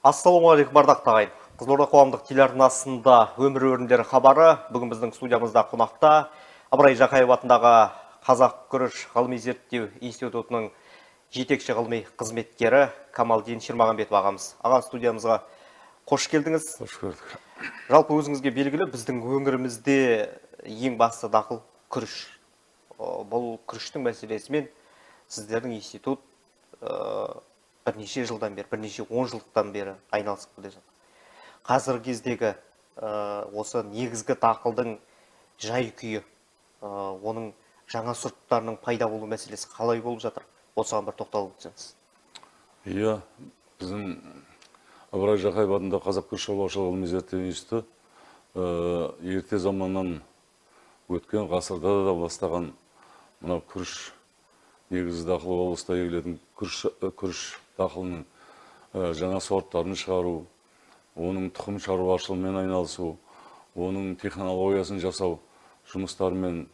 Ассалаумағалейкум ардақты ағайын. Қызылорда қоғамдық телеарнасында өмір өріндері хабары. Бүгін біздің студиямызда қонақта Ыбырай Жақаев атындағы Қазақ күріш ғылыми зерттеу институтының жетекші ғылыми қызметкері Камалдин Шермағанбетов ағамыз. Ағам, студиямызға қош келдіңіз. Қош көрдік. Жалпы өзіңізге белгілі, біздің өңірімізде ең басты дақыл күріш. Бұл күріштің мәселесімен сіздердің институт бірнеше жылдан бері, бірнеше 10 жылдықтан бері айналысып келе жатыр. Қазіргі кездегі осы негізгі дақылдың жай күйі, оның жаңа сұрыптарының пайда болу мәселесі қалай болып жатыр? Осыған бір тоқталып өтсеңіз. Иә, біздің Ыбырай Жақаев атындағы Қазақ күріш шаруашылығы ғылыми зерттеу институты ерте заманнан өткен ғасырда да бастаған мынау күріш негізгі дақыл облыста егілетін күріш дақылының жаңа сорттарын шығару, оның тұқым шаруашылығымен айналысу, оның технологиясын жасау жұмыстарымен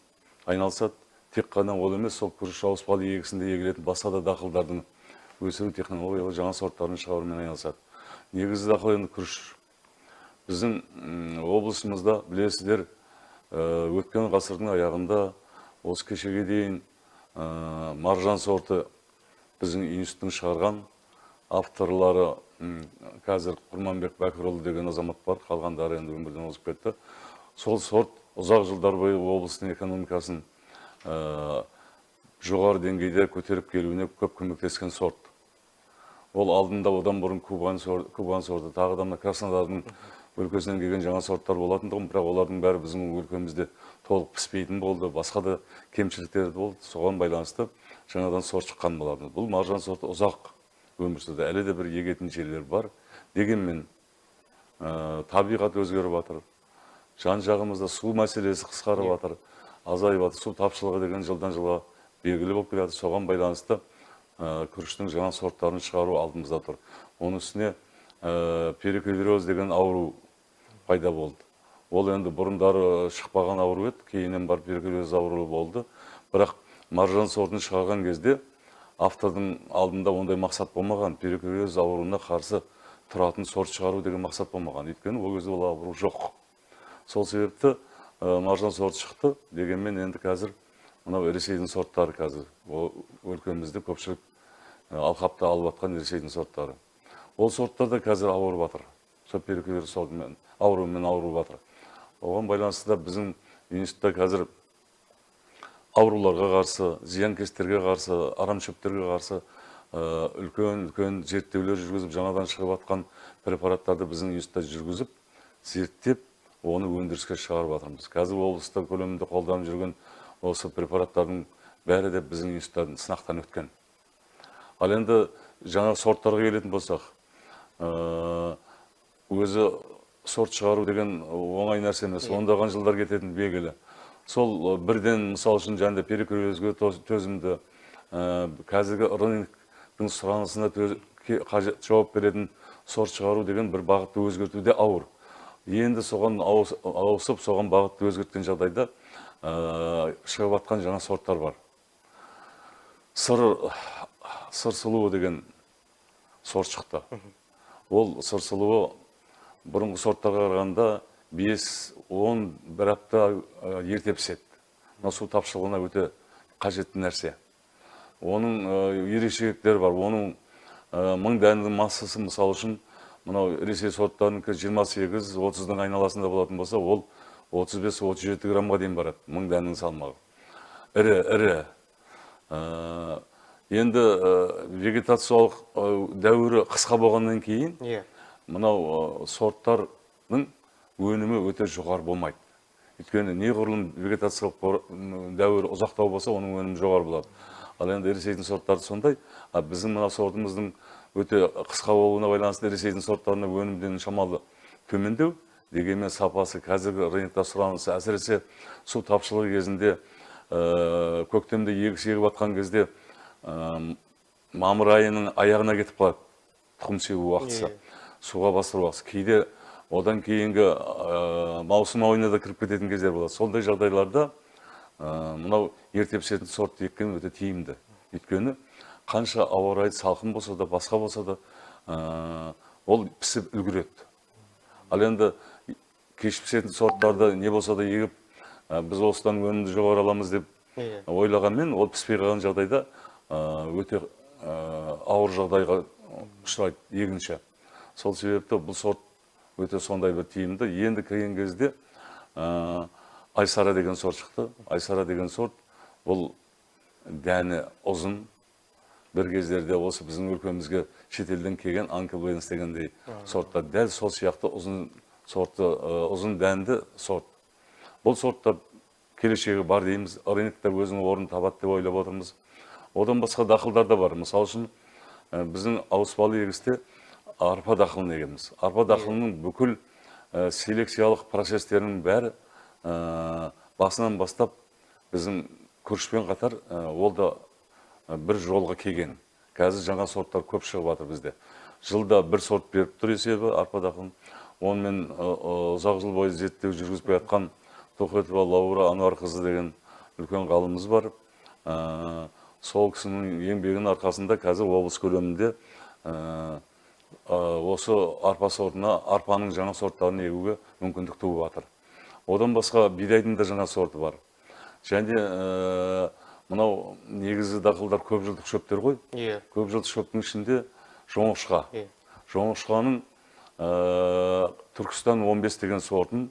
айналысады. Тек қана ол емес, сол күріш ауыспалы егісінде егілетін басқа да дақылдардың өсіру технологиялы жаңа сорттарын шығарумен айналысады. Негізгі дақыл енді күріш. Біздің облысымызда білесіздер, өткен ғасырдың аяғында осы кешеге дейін маржан сорты біздің институттың шығарған, авторлары қазір Құрманбек Бәкірұлы деген азамат бар, қалғандары енді өмірден озып кетті. Сол сорт ұзақ жылдар бойы облыстың экономикасын жоғары деңгейде көтеріп келуіне көп көмектескен сорт. Ол алдында одан бұрын Кубан сорты, тағы да Краснодардың өлкесінен келген жаңа сорттар болатын тұғын, бірақ олардың бәрі біздің өлкемізде толық піспейтін болды, басқа да кемшіліктер болды. Соған байланысты жаңадан сорт шыққан болады. Бұл маржан сорты ұзақ өмір сүрді, әлі де бір егетін жерлер бар. Дегенмен табиғат өзгеріп жатыр. Жан-жағымызда су мәселесі қысқарып жатыр, азайып жатыр. Су тапшылығы деген жылдан жылға белгілі болып келеді. Соған байланысты күріштің жаңа сорттарын шығару алдымызда тұр. Оның үстіне перикулез деген ауру пайда болды. Ол енді бұрындары шықпаған ауру еді, кейіннен бар перикулез ауруы болды. Бірақ маржан сортын шығарған кезде автордың алдында ондай мақсат болмаған, перикулез ауруына қарсы тұратын сорт шығару деген мақсат болмаған. Өйткені ол кезде ол ауру жоқ. Сол себепті маржан сорт шықты. Дегенмен енді қазір мынау Ресейдің сорттары қазір өлкемізде көпшілік алқапта алып жатқан Ресейдің сорттары. Ол сорттар да қазір ауырып жатыр. Сол перикулез ауруымен ауырып жатыр. Оған байланысты да біздің институтта қазір ауруларға қарсы, зиянкестерге қарсы, арамшөптерге қарсы үлкен зерттеулер жүргізіп, жаңадан шығып жатқан препараттарды біздің институтта жүргізіп, зерттеп, оны өндіріске шығарып жатырмыз. Қазір облыста көлемінде қолданып жүрген осы препараттардың бәрі де біздің институттан сынақтан өткен. Ал енді жаңа сорттарға келетін болсақ, өзі сорт шығару деген оңай нәрсе емес, ондаған жылдар кететін белгілі. Сол бірден мысал үшін жаңда перикулезге төзімді, қазіргі рыноктың сұранысына жауап беретін сорт шығару деген бір бағытты өзгертуде ауыр. Енді соған ауысып, соған бағытты өзгерткен жағдайда шығып жатқан жаңа сорттар бар. Сыр сұлуы деген сорт шықты. Ол сыр сұлуы бұрынғы сорттарға қарағанда 5-10 бір апта ерте піседі. Су тапшылығына өте қажетті нәрсе. Оның ерекшеліктері бар. Оның 1000 дәннің массасы мысал үшін мынау Ресей сорттарының 28-30-дың айналасында болатын болса, ол 35-37 граммға дейін барады, 1000 дәннің салмағы. Ірі. Енді вегетациялық дәуірі қысқа болғаннан кейін, мынау сорттардың өнімі өте жоғары болмайды. Өйткені неғұрлым вегетациялық дәуірі ұзақтау болса, оның өнімі жоғары болады. Ал енді Ресейдің сорттары сондай, біздің мына сортымыздың өте қысқа болуына байланысты Ресейдің сорттарына өнімден шамалы төмендеу, дегенмен сапасы қазіргі рынокта сұранысы, әсіресе су тапшылығы кезінде, көктемде егіс егіп жатқан кезде мамыр айының аяғына кетіп қалады, тұқым себу уақытысы, суға бастыру уақытысы. Кейде одан кейінгі маусым айына да кіріп кететін кездер болады. Сондай жағдайларда мынау ерте пісетін сорт еккен өте тиімді. Өйткені қанша ауа райы салқын болса да, басқа болса да, ол пісіп үлгереді. Ал енді кеш пісетін сорттарды не болса да егіп, біз осыдан өнімді жоғары аламыз деп ойлағанмен, ол піспей қалған жағдайда өте ауыр жағдайға ұшырайды егінші. Сол себепті бұл сорт өте сондай бір тиімді. Енді кірген кезде Айсара деген сорт шықты. Айсара деген сорт бұл дәні ұзын. Бір кездерде осы біздің өлкемізге шетелден келген Анкл Венс дегендей сорттар дәл сол сияқты ұзын дәнді сорт. Бұл сорттар келешегі бар дейміз, рынокта өзінің орнын табады деп ойлап отырмыз. Одан басқа дақылдар да бар. Мысалы үшін біздің ауыспалы егісте арпа дақылын егеміз. Арпа дақылының бүкіл селекциялық процестерінің бәрі басынан бастап біздің күрішпен қатар ол да бір жолға келген. Қазір жаңа сорттар көп шығып жатыр бізде. Жылда бір сорт беріп тұр есебі арпа дақылын. Онымен ұзақ жыл бойы зерттеу жүргізіп жатқан Тоқетова Лаура Ануарқызы деген үлкен ғалымымыз бар. Сол кісінің еңбегінің арқасында қазір облыс көлемінде осы арпа сортына, арпаның жаңа сорттарын егуге мүмкіндік туып жатыр. Одан басқа бидайдың да жаңа сорты бар. Және мынау негізі дақылдар көп жылдық шөптер ғой. Көп жылдық шөптің ішінде жоңышқа. Жоңышқаның Түркістан 15 деген сортын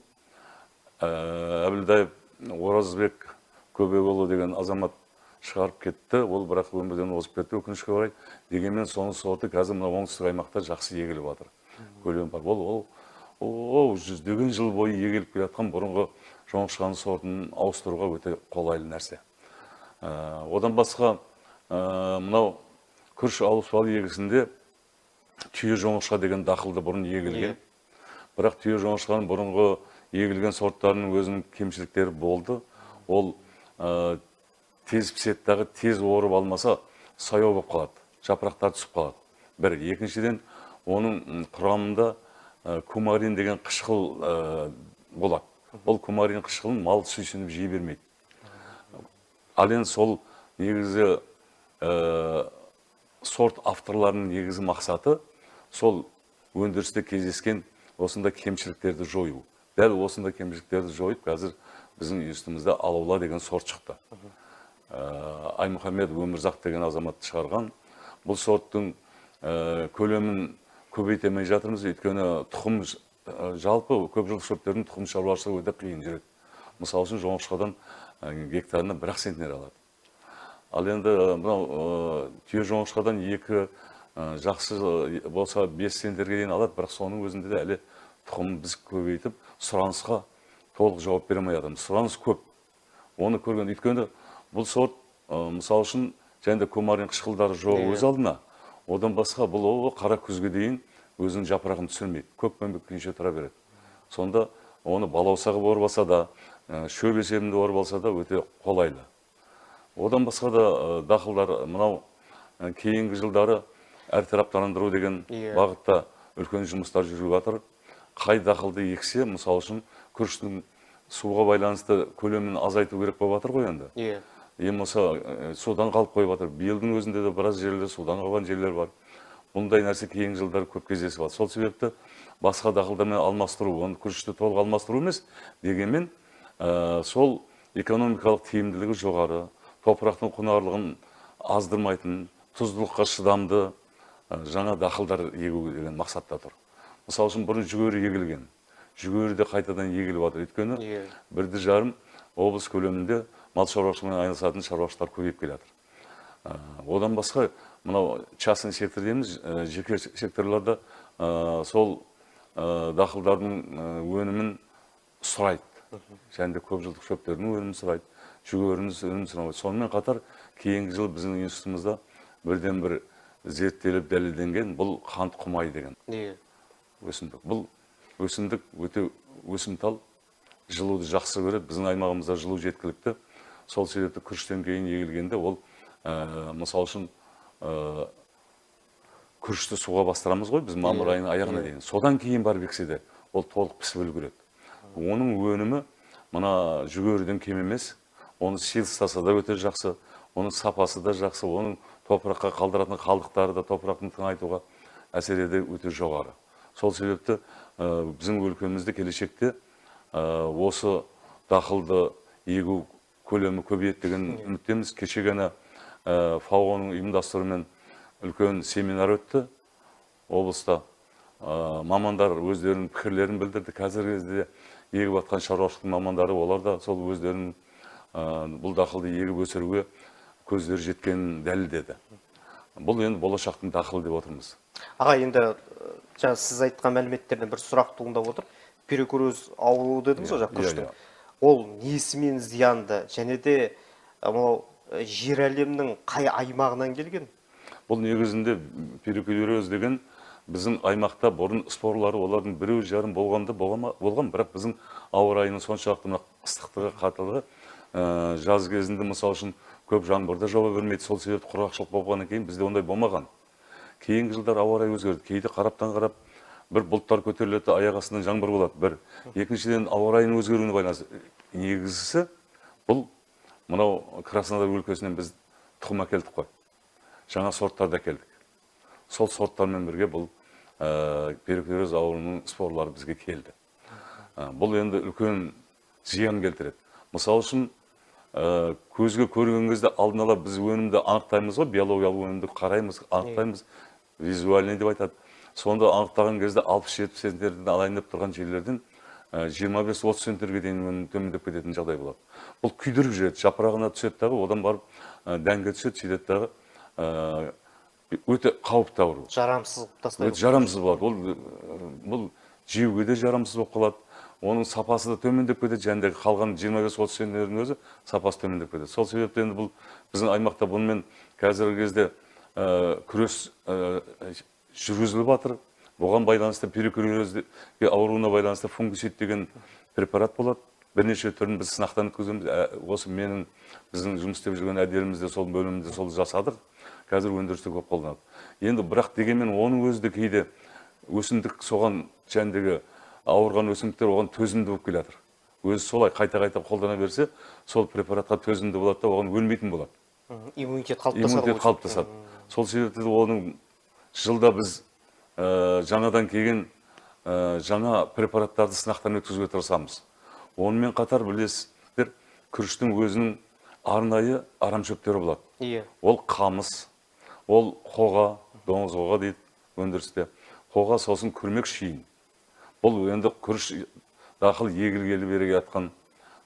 Әбілдаев Оразбек Көбекұлы деген азамат шығарып кетті. Ол бірақ өмірден озып кетті, өкінішке орай. Дегенмен соның сорты қазір мына оңтүстік аймақта жақсы егіліп жатыр. Көлем бар. Ол жүздеген жыл бойы егіліп келе жатқан бұрынғы жоңышқаның сортын ауыстыруға өте қолайлы нәрсе. Одан басқа мынау күріш ауыспалы егісінде түйе жоңышқа деген дақылды бұрын егілген. Бірақ түйе жоңышқаның бұрынғы егілген сорттарының өзінің кемшіліктері болды. Ол тез пісеттағы тез орып алмаса саяу болып қалады, жапырақтар түсіп қалады. Бір, екіншіден оның құрамында кумарин деген қышқыл болады. Ол кумарин қышқылын мал сүйсініп жей бермейді. Ал енді сол негізі сорт авторларының негізі мақсаты сол өндірісте кездескен осында кемшіліктерді жою. Дәл осында кемшіліктерді жойып, қазір біздің институтымызда Алаула деген сорт шықты. Аймұхамед Өмірзақ деген азамат шығарған. Бұл сорттың көлемін көбейтемей жатырмыз, өйткені тұқым жалпы көп жылдық шөптердің тұқым шаруашылығы өте қиын жүреді. Мысалы үшін жоңышқадан гектарына 1 центнер алады. Ал енді мынау түйе жоңышқадан 2 жақсы болса 5 центнерге дейін алады, бірақ соның өзінде де әлі тұқымын біз көбейтіп, сұранысқа толық жауап бере алмай. Сұраныс көп. Оны көрген, өйткені бұл сорт, мысалы үшін, және де кумарин қышқылдары жоқ өз алдына. Одан басқа бұл қара күзге дейін өзінің жапырағын түсірмейді. Көп көмбеккенше тұра береді. Сонда оны балаусағы орбаса да, шөп есебінде орбалса да өте қолайлы. Одан басқа да дақылдар мынау кейінгі жылдары әртараптандыру деген бағытта үлкен жұмыстар жүріп жатыр. Қай дақылды ексе, мысалы үшін күріштің суға байланысты көлемін азайту керек болып жатыр ғой енді. Емоса судан қалып қойып жатыр. Биылдың өзінде де біраз жерлер судан қалған жерлер бар. Бұндай нәрсе кейінгі жылдары көп кездесіп жатыр. Сол себепті басқа дақылдармен алмастыру, оны күрішті толық алмастыру емес, дегенмен сол экономикалық тиімділігі жоғары, топырақтың құнарлығын аздырмайтын, тұздылыққа шыдамды жаңа дақылдар егу деген мақсатта тұр. Мысалы үшін бұрын жүгері егілген. Жүгері де қайтадан егіліп жатыр. Өйткені 1,5 облыс көлемінде мал шаруашылығымен айналысатын шаруашылықтар көбейіп келе жатыр. Одан басқа мынау частный сектор дейміз, жеке секторларда сол дақылдардың өнімін сұрайды. Және де көп жылдық шөптердің өнімін сұрайды. Жүгеріміз өнімін сұрайды. Сонымен қатар кейінгі жыл біздің институтымызда бірден бір зерттеліп дәлелденген бұл қант құмай деген өсімдік. Бұл өсімдік өте өсімтал, жылуды жақсы көреді. Біздің аймағымызда жылу жеткілікті. Сол себепті күріштен кейін егілгенде ол мысалы үшін күрішті суға бастырамыз ғой, біз мамыр айының аяғына дейін. Содан кейін барып ексе де ол толық пісіп үлгереді. Оның өнімі мына жүгеріден кем емес. Оны силыстаса да өте жақсы, оның сапасы да жақсы, оның топыраққа қалдыратын қалдықтары да топырақтың тыңайтуға әсер етеді өте жоғары. Сол себепті біздің өлкемізде келешекте осы дақылды егу көлемі көбейеді деген үміттеміз. Кеше ғана ФАО-ның ұйымдастыруымен үлкен семинар өтті облыста. Мамандар өздерінің пікірлерін білдірді. Қазіргі кезде егіп атқан шаруашылық мамандары, олар да сол өздерінің бұл дақылды егіп өсіруге көздері жеткенін дәлелдеді. Бұл енді болашақтың дақылы деп отырмыз. Аға, енді жаңа сіз айтқан мәліметтерден бір сұрақ туындап отыр. Туберкулез ауруы дедіңіз ғой, күріштің. Ол несімен зиянды, және де жер әлемнің қай аймағынан келген? Бұл негізінде туберкулез деген біздің аймақта бұрын спорлары олардың біреу жарым болған, бірақ біздің ауа райының соншалықты ыстықтығы, қатылығы жаз кезінде мысалы үшін көп жаңбырда жауа бермейді. Сол себепті құрғақшылық болғаннан кейін бізде ондай болмаған. Кейінгі жылдар ауа райы өзгерді. Кейде қараптан қарап бір бұлттар көтеріледі, аяқ астынан жаңбыр болады. Бір. Екіншіден ауа райының өзгеруіне байланысты. Негізгісі бұл мынау Краснодар өлкесінен біз тұқым әкелдік қой. Жаңа сорттарды әкелдік. Сол сорттармен бірге бұл туберкулез ауруының спорлары бізге келді. Бұл енді үлкен зиян келтіреді. Мысалы үшін көзге көрген кезде алдын ала біз өнімді анықтаймыз ғой, биологиялық өнімді қараймыз, анықтаймыз, визуальный деп айтады. Сонда анықтаған кезде 60-70 центнерден алайын деп тұрған жерлерден 25-30 центнерге дейін өнім төмендеп кететін жағдай болады. Бұл күйдіріп жүреді, жапырағына түседі дағы, одан барып дәнге түседі, сөйтеді дағы, өте қауіпті ауру. Жарамсыз тастайды. Жарамсыз болады. Бұл жеуге де жарамсыз болып қалады. Оның сапасы да төмендеп кетеді, жәндегі қалған 25-30 центнердің өзі сапасы төмендеп кетеді. Сол себепті енді бұл біздің аймақта бұнымен қазіргі кезде күрес жүргізіліп жатыр. Оған байланысты туберкулез ауруына байланысты фунгицид деген препарат болады. Бірнеше түрін біз сынақтан өткіземіз. Осы біздің жұмыс істеп жүрген әдерімізде сол бөлімінде сол жасадық. Қазір өндірісте көп қолданады. Енді бірақ дегенмен оның өзі де кейде өсімдік соған жәндегі ауырған өсімдіктер оған төзімді болып келе жатыр. Өзі солай қайта-қайта қолдана берсе, сол препаратқа төзімді болады да оған өлмейтін болады. Иммунитет қалыптасады. Сол себепті оның жылда біз жаңадан келген жаңа препараттарды сынақтан өткізуге тырысамыз. Онымен қатар білесіздер, күріштің өзінің арнайы арамшөптері болады. Ол қамыс, ол қоға, доңыз қоға дейді өндірісте. Қоға, сосын күрмек, шиін. Бұл енді күріш дақыл егілгелі береге атқан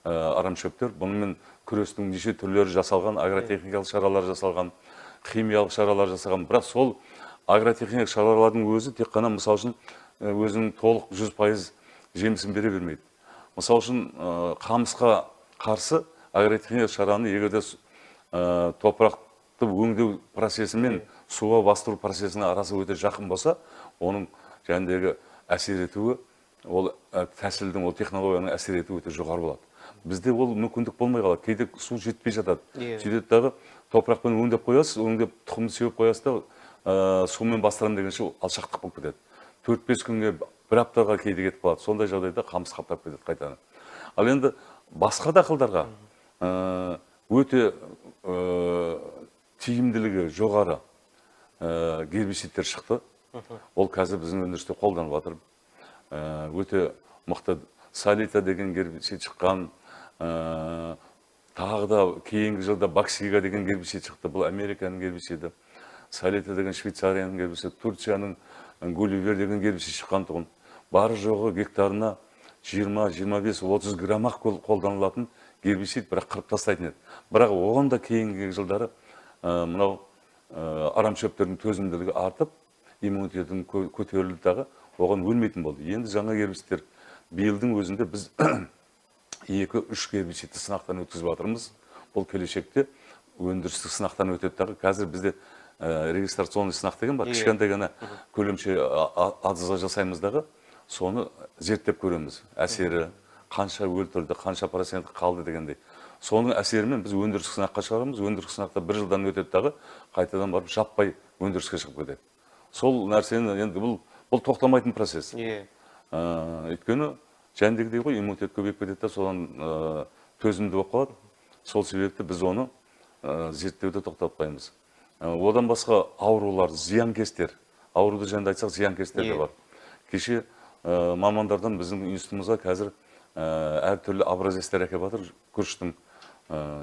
арамшөптер. Бұнымен күрестің неше түрлері жасалған, агротехникалық шаралар жасалған, химиялық шаралар жасалған. Бірақ сол агротехникалық шаралардың өзі тек қана мысал үшін өзінің толық 100% жемісін бере бермейді. Мысал үшін қамысқа қарсы агротехникалық шараны егерде топырақты өңдеу процесі мен суға бастыру процесінің арасы өте жақын болса, оның жәндегі әсер етуі, ол тәсілдің, ол технологияның әсер етуі өте жоғары болады. Бізде ол мүмкіндік болмай қалады. Кейде су жетпей жатады. Сөйтеді дағы топырақпен өңдеп қоясыз, өңдеп тұқымды сеуіп қоясыз да сумен бастырам дегенше алшақтық болып кетеді. 4-5 күнге, бір аптаға кейде кетіп қалады. Сондай жағдайда қамыс қаптап кетеді қайтадан. Ал енді басқа дақылдарға өте тиімділігі жоғары гербицидтер шықты. Ол қазір біздің өндірісте қолданып жатыр. Өте мықты салита деген гербицид шыққан. Тағы да кейінгі жылда баксига деген гербицид шықты. Бұл Американың гербициді. Салита деген Швейцарияның гербициді. Турцияның Гулливер деген гербицид шыққан тұғын. Бары жоғы гектарына 20-25-30 граммақ қолданылатын гербицид, бірақ қырып тастайтын еді. Бірақ оған да кейінгі жылдары мынау арамшөптердің төзімділігі артып, иммунитетінің көтерілді дағы, оған өлмейтін болды. Енді жаңа гербицидтер биылдың өзінде біз 2-3 гербицидті сынақтан өткізіп жатырмыз. Бұл келешекте өндірістік сынақтан өтеді дағы. Қазір бізде регистрационный сынақ деген бар. Кішкентай ғана көлемше адызға жасаймыз дағы, соны зерттеп көреміз. Әсері қанша өлтірді, қанша процент қалды дегендей. Соның әсерімен біз өндірістік сынаққа шығарамыз. Өндірістік сынақта бір жылдан өтеді дағы, қайтадан барып жаппай өндіріске шығып кетеді. Сол нәрсені енді бұл тоқтамайтын процесс. Өйткені жәндегідей ғой, иммунитет көбейіп кетеді де, содан төзімді болып қалады. Сол себепті біз оны зерттеуді тоқтатпаймыз. Одан басқа аурулар, зиянкестер. Ауруды жөнінде айтсақ, зиянкестер де бар. Кеше мамандардан біздің институтымызға қазір әртүрлі образецтер әкеп жатыр. Күріштің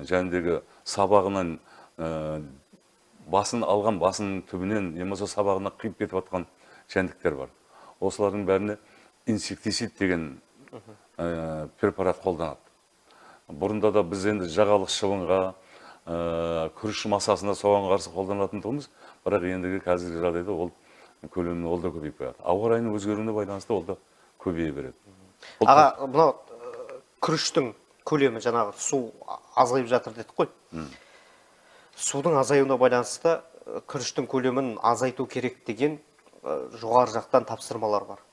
жәндегі сабағынан басын алған, басының түбінен, немесе сабағына қиып кетіп жатқан жәндіктер бар. Осылардың бәріне инсектицид деген препарат қолданады. Бұрында да біз енді жағалық шыбынға, күріш масасына соған қарсы қолданатын тұғымыз, бірақ ендігі қазіргі жағдайда ол көлемі ол да көбейіп келеді. Ауа райының өзгеруіне байланысты ол да көбейе береді. Аға, мынау күріштің көлемі жаңағы су азайып жатыр дедік қой. Судың азаюына байланысты күріштің көлемін азайту керек деген жоғары жақтан тапсырмалар бар.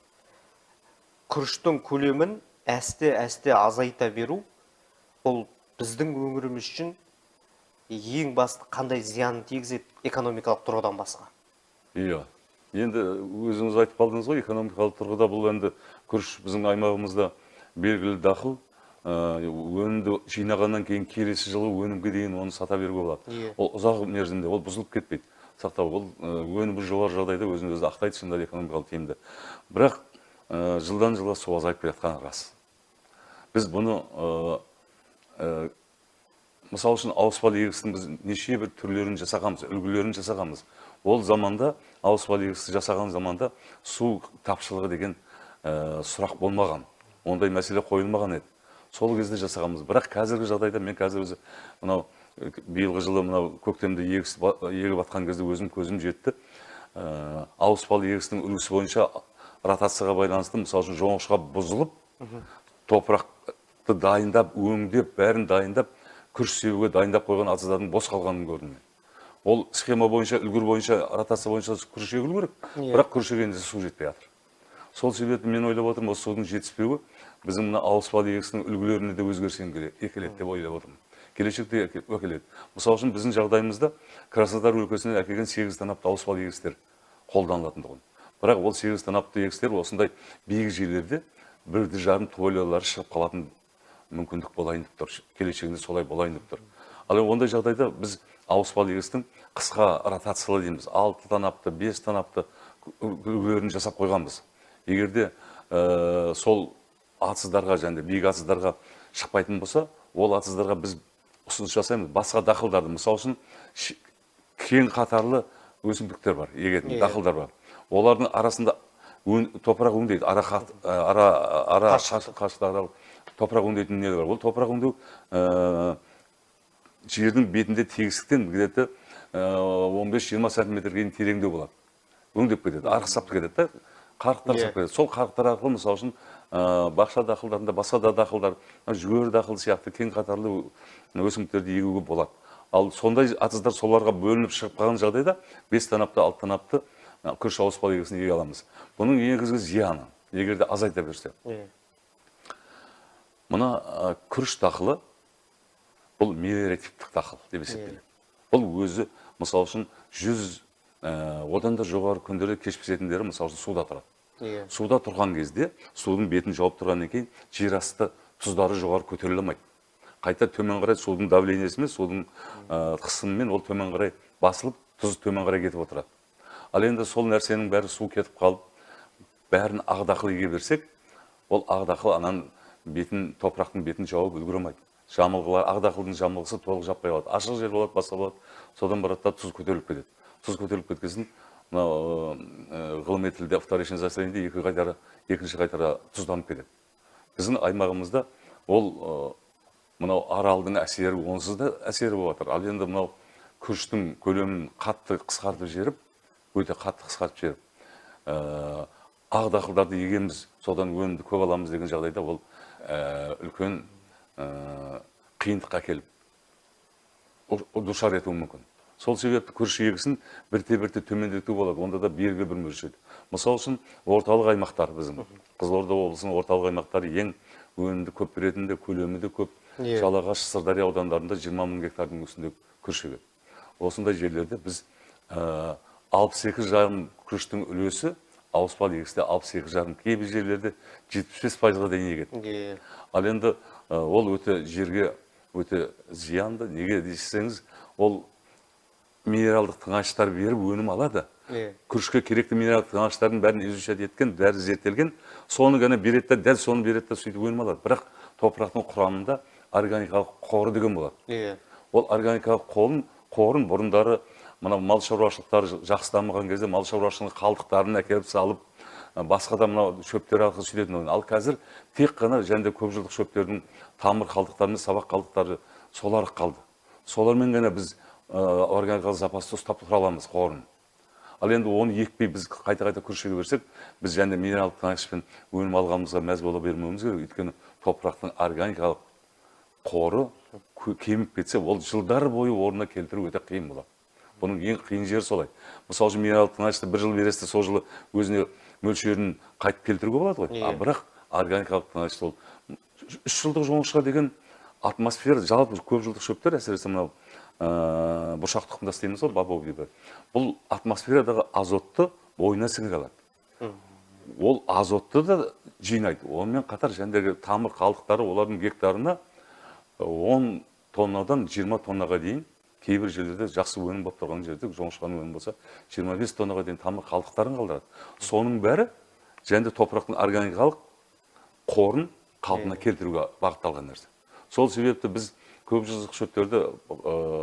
Күріштің көлемін әсте азайта беру, бұл біздің өңіріміз үшін ең басты қандай зиянын тигізеді экономикалық тұрғыдан басқа? Иә. Енді өзіңіз айтып қалдыңыз ғой, экономикалық тұрғыда бұл енді күріш біздің аймағымызда белгілі дақыл, өнімді жинағаннан кейін келесі жылы өнімге дейін оны сата беруге болады. Ол ұзақ мерзімде, ол бұзылып кетпейді. Сақтау, ол өнімі жоғары жағдайда өзін өзі ақтайды, шынында экономикалық тиімді. Бірақ жылдан жылға су азайып келатқаны рас. Біз бұны мысал үшін ауыспалы егістің біз неше бір түрлерін жасағанбыз, үлгілерін жасағанбыз. Ол заманда, ауыспалы егісті жасаған заманда су тапшылығы деген сұрақ болмаған. Ондай мәселе қойылмаған еді. Сол кезде жасағанбыз. Бірақ қазіргі жағдайда мен қазір өзі мынау биылғы жылы мынау көктемде егіп атқан кезде өзім көзім жетті. Ауыспалы егістің үлгісі бойынша ротацияға байланысты, мысал үшін жоңышқа бұзылып, топырақты дайындап, өңдеп, бәрін дайындап, күріш себуге дайындап қойған атыздардың бос қалғанын көрдім. Ол схема бойынша, үлгір бойынша, ротация бойынша күріш егілу керек, бірақ күріш егенде су жетпей жатыр. Сол себепті мен ойлап отырмын, осы судың жетіспеуі біздің мына ауыспалы егістің үлгілеріне де өзгерсе әкеледі деп ойлап отырмын. Келешекте әкеледі. Мысал үшін біздің жағдайымызда Краснодар өлкесінен әкелген 8 танапты ауыспалы егістер қолданылатындығын. Бірақ ол 8 танапты егістер осындай биік жерлерде 1,5 тойлалары шығып қалатын мүмкіндік болайын деп тұр. Келешегінде солай болайын деп тұр. Ал ондай жағдайда біз ауыспалы егістің қысқа ротациялы дейміз. 6 танапты, 5 танапты үлгілерін жасап қойғанбыз. Егерде сол атсыздарға, және биік атсыздарға шықпайтын болса, ол атсыздарға біз ұсыныс жасаймыз. Басқа дақылдарды, мысал үшін кең қатарлы өсімдіктер бар, егетін дақылдар бар. Олардың арасында топырақ өңдейді, ара қашықтағы топырақ өңдейтін не бар. Ол топырақ өңдеу жердің бетінде тегістіктен где-то 15-20 сантиметрге дейін тереңдеу болады. Өңдеп кетеді, арқысап кетеді, қарықтар сап кетеді. Сол қарықтар арқылы, мысал үшін, бақша дақылдарында, басқа да дақылдар, жүгері дақыл сияқты кең қатарлы өсімдіктерді егуге болады. Ал сондай атыздар соларға бөлініп шығып қалған жағдайда 5 танапты, 6 танапты күріш ауыспалы егісін еге аламыз. Бұның негізгі зияны, егерде азайта берсе. Мына күріш дақылы бұл мелиоративтік дақыл деп есептеледі. Бұл өзі, мысал үшін, 100 одан да жоғары күндері кеш пісетіндері, мысал үшін, суда тұрады. Суда тұрған кезде, судың бетін жауып тұрғаннан кейін, жер асты тұздары жоғары көтеріле алмайды. Қайта төмен қарай судың давлениесімен, судың қысымымен ол төмен қарай басылып, тұз төмен қарай кетіп отырады. Ал енді сол нәрсенің бәрі су кетіп қалып, бәрін ақ дақыл еге берсек, ол ақ дақыл анан бетін, топырақтың бетін жауып үлгіремайды. Жамылғылар, ақ дақылдың жамылғысы толық жаппай алады. Ашық жер болады, басқа болады, содан барады да тұз көтеріліп кетеді. Тұз көтеріліп кеткесін, ғылыми тілде вторичный застроение екінші қайтара тұзданып кетеді. Біздің аймағымызда ол мынау аралдың әсері, онсыз да әсері болып жатыр. Ал енді мынау күріштің көлемін қатты қысқартып жеріп, өте қатты қысқартып жеріп, ақ дақылдарды егеміз, содан өнімді көп аламыз деген жағдайда ол үлкен қиындыққа келіп, душар етуі мүмкін. Сол себепті күріш егісін бірте-бірте төмендету болады, онда да белгілі бір мөлшерде. Мысал үшін, орталық аймақтар біздің, Қызылорда облысының орталық аймақтары ең өнімді көп беретінде, көлемі де көп. Жалағаш, Сырдария аудандарында 20 мың гектардың үстінде күріш егеді. Осындай жерлерде біз 62,5 күріштің үлесі ауыспалы егісте 62,5, кейбір жерлерде 75%-ға дейін егеді. Ал енді ол өте жерге өте зиянды, неге десеңіз, ол минералдық тыңайтқыштар беріп өнім алады. Күрішке керекті минералдық тыңайтқыштардың бәрін изучать еткен, бәрі зерттелген, соны ғана береді, дәл соны береді де сөйтіп өнім алады. Бірақ топырақтың құрамында органикалық қоры деген болады. Ол органикалық қорын бұрындары мына мал шаруашылықтары жақсы дамыған кезде мал шаруашылығының қалдықтарын әкеліп салып, басқа да мына шөптер арқылы сөйлетін. Ал қазір тек қана жәнде көпжылдық шөптердің тамыр қалдықтары мен сабақ қалдықтары солар қалды. Солармен ғана біз органикалық запасты ұстап тұра аламыз қорын. Ал енді оны екпей біз қайта-қайта күрішке берсек, біз жәнде минералдық тыңайтқышпен өнім алғанымызға мәз бола бермеуіміз керек. Өйткені топырақтың органикалық қоры кеміп кетсе, ол жылдар бойы орнына келтіру өте қиын болады. Бұның ең қиын жері солай. Мысалы үшін минералдық тыңайтқышты бір жыл бересте, сол жылы өзіне мөлшерін қайтып келтіруге болады ғой. Бірақ органикалық тыңайтқыш ол 3 жылдық жоңышқа деген атмосфера, жалпы көп жылдық шөптер, әсіресе мынау бұршақ тұқымдас дейміз ғой, бобовый бибер. Бұл атмосферадағы азотты бойына сіңіре алады. Ол азотты да жинайды. Онымен қатар жәндегі тамыр қалдықтары олардың гектарына 10 тоннадан 20 тоннаға дейін, кейбір жерлерде жақсы өнім болып тұрған жерде, жоңышқаның өнім болса, 25 тоннаға дейін тамыр қалдықтарын қалдырады. Соның бәрі жәнде топырақтың органикалық қорын қалпына келтіруге бағытталған нәрсе. Сол себепті біз көп жылдық шөптерді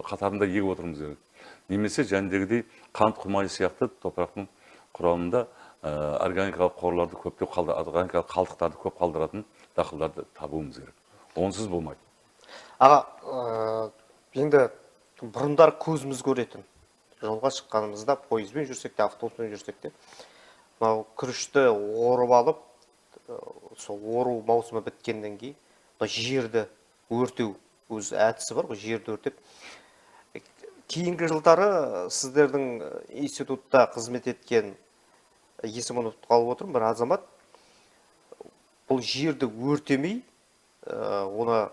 қатарында егіп отырмыз керек. Немесе жәндегідей қант құмайы сияқты топырақтың құрамында органикалық қорларды көптеп органикалық қалдықтарды көп қалдыратын дақылдарды табуымыз керек. Онсыз болмайды. Аға, енді бұрындар көзіміз көретін. Жолға шыққанымызда пойызбен жүрсек те, автобуспен жүрсек те, мынау күрішті орып алып, сол ору маусымы біткеннен кейін, жерді өртеу өз әдісі бар ғой, жерді өртеп. Кейінгі жылдары сіздердің институтта қызмет еткен, есімін ұмытып қалып отырмын, бір азамат бұл жерді өртемей, оны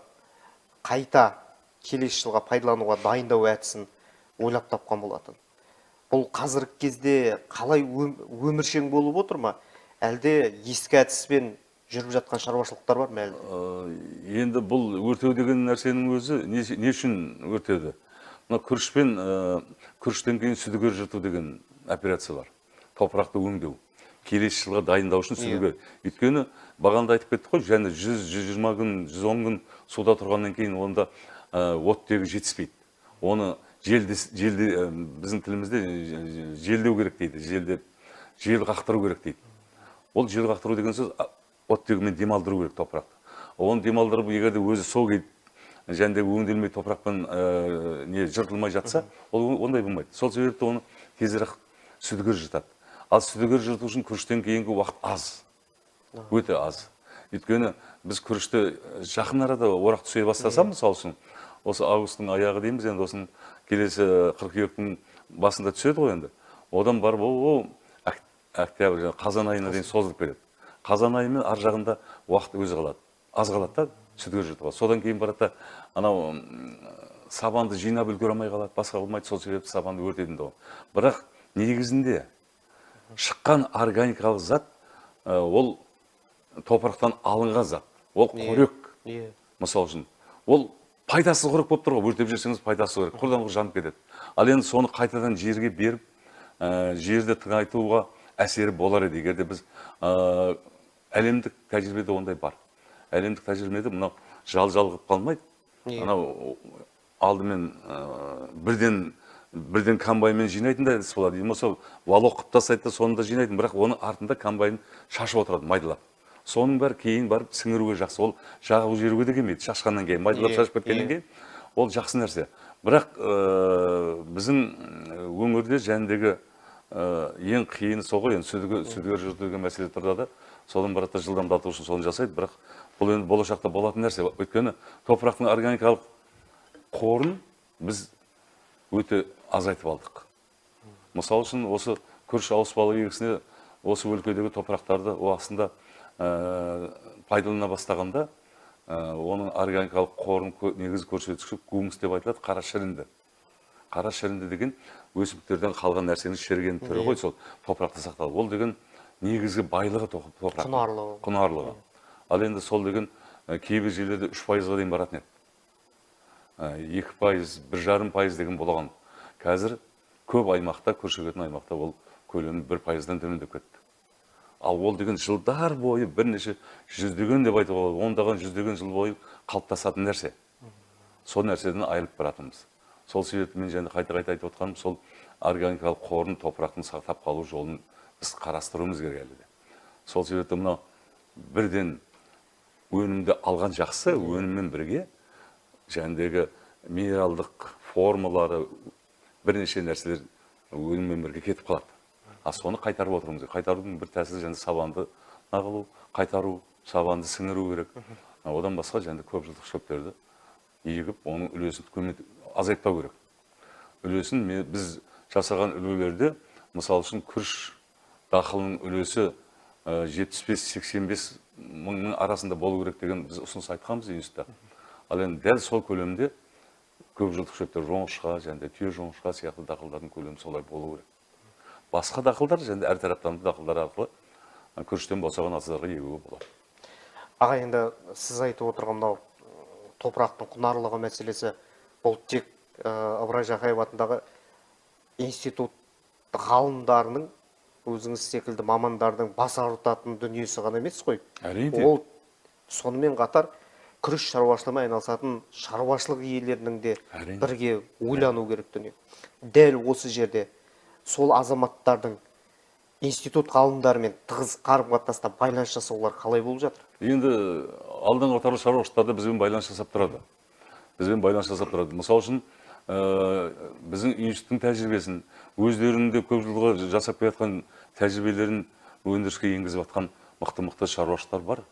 қайта келесі жылға пайдалануға дайындау әдісін ойлап тапқан болатын. Бұл қазіргі кезде қалай өміршең болып отыр ма? Әлде ескі әдіспен жүріп жатқан шаруашылықтар бар ма әлде? Енді бұл өртеу деген нәрсенің өзі не үшін өртеді? Мына күріштен кейін сүдігер жырту деген операция бар. Топырақты өңдеу. Келесі жылға дайындау үшін сүдігер. Өйткені бағанда айтып кеттік қой, және 100-120 күн, 110 күн суда тұрғаннан кейін онда оттегі жетіспейді. Оны біздің тілімізде желдеу керек дейді, жел қақтыру керек дейді. Ол жел қақтыру деген сөз оттегімен демалдыру керек топырақты. Оны демалдырып, егерде өзі сол кейіп жәндегі өңделмей топырақпен жыртылмай жатса, ол ондай болмайды. Сол себепті оны тезірек сүдігер жыртады. Ал сүдігер жырту үшін күріштен кейінгі уақыт аз, өте аз. Өйткені біз күрішті жақын арада орақ түсе бастасам, мысалы үшін, осы августтың аяғы дейміз, енді осының келесі қыркүйектің басында түседі ғой енді. Одан барып ол октябрь, қазан айына дейін созылып келеді. Қазан айымен ар жағында уақыт өзі қалады. Аз қалады да, сүдігер жыртуға. Содан кейін барады, анау сабанды жинап үлгере алмай қалады, басқа болмайды, сол себепті сабанды өртедім де. Бірақ негізінде шыққан органикалық зат, ол топырақтан алынған зат. Ол қорек. Мысалы үшін, ол пайдасыз қорек болып тұр ғой, өртеп жүрсеңіз пайдасыз қорек, құрдан құр жанып кетеді. Ал енді соны қайтадан жерге беріп, жерді тыңайтуға әсері болар еді, егерде біз әлемдік тәжірибеде ондай бар. Әлемдік тәжірибеде мынау жал-жал қылып қалмайды. Анау алдымен бірден комбайнмен жинайтын да әдіс болады. Демесе валок қып тастайды да соны да жинайтын, бірақ оның артында комбайн шашып отырады, майдалап. Соның бәрі кейін барып сіңіруге жақсы. Ол жағып жіберуге де келмейді. Шашқаннан кейін, майдалап шашып кеткеннен кейін, ол жақсы нәрсе. Бірақ біздің өңірде жәндегі ең қиыны сол ғой, сүдігер жырту деген мәселе тұрда да, содан барады жылдамдату үшін соны жасайды, бірақ бұл енді болашақта болатын нәрсе. Өйткені топырақтың органикалық қорын біз өте азайтып алдық. Мысалы үшін осы күріш ауыспалы егісіне осы өлкедегі топырақтарды астында пайдалана бастағанда, оның органикалық қорын негізі көрсеткіші гумус деп айтылады, қара шірінді. Қара шірінді деген өсімдіктерден қалған нәрсенің шіріген түрі ғой, сол топырақта сақталып. Ол деген негізгі байлығы топырақ. Құнарлығы. Ал енді сол деген кейбір жерлерде 3%-ға дейін баратын еді. 2%, 1,5% деген болған. Қазір көп аймақта, көрші аймақта ол көлемі 1%-дан төмендеп кетті. Ал ол деген жылдар бойы бірнеше жүздеген деп айтуға болады, ондаған жүздеген жыл бойы қалыптасатын нәрсе. Сол нәрседен айырылып баратырмыз. Сол себепті мен және қайта-қайта айтып отқаным, сол органикалық қорын, топырақтың сақтап қалу жолын біз қарастыруымыз керек әлі де. Сол себепті мынау бірден өнімді алған жақсы, өніммен бірге жәндегі минералдық формалары, бірнеше нәрселер өніммен бірге кетіп қалады. Соны қайтарып отырмыз. Қайтарудың бір тәсілі және сабанды нағылу, қайтару, сабанды сіңіру керек. Одан басқа және көп жылдық шөптерді егіп, оның үлесін азайтпау керек. Үлесін біз жасаған үлгілерде, мысал үшін күріш дақылының үлесі 75-85 мыңның арасында болу керек деген біз ұсыныс айтқанбыз институтта. Ал енді дәл сол көлемде көп жылдық шөптер, жоңышқа, және түйе жоңышқа сияқты дақылдардың көлемі солай болу керек. Басқа дақылдар, және әртараптанды дақылдар арқылы күріштен босаған асыздарға егуге болады. Аға, енді сіз айтып отырған мынау топырақтың құнарлығы мәселесі, бұл тек Ыбырай Жақаев атындағы институт ғалымдарының, өзіңіз секілді мамандардың бас ауыртатын дүниесі ғана емес қой. Әрине. Ол сонымен қатар күріш шаруашылығымен айналысатын шаруашылық иелерінің де бірге ойлану керек дүние. Дәл осы жерде сол азаматтардың институт ғалымдарымен тығыз қарым-қатынаста байланыс жасаулар қалай болып жатыр? Енді алдыңғы қатарлы шаруашылықтарда бізбен байланыс жасап тұрады. Мысал үшін, біздің институттың тәжірибесін, өздерінде көп жылға жасап келатқан тәжірибелерін өндіріске енгізіп жатқан мықты шаруашылықтар бар.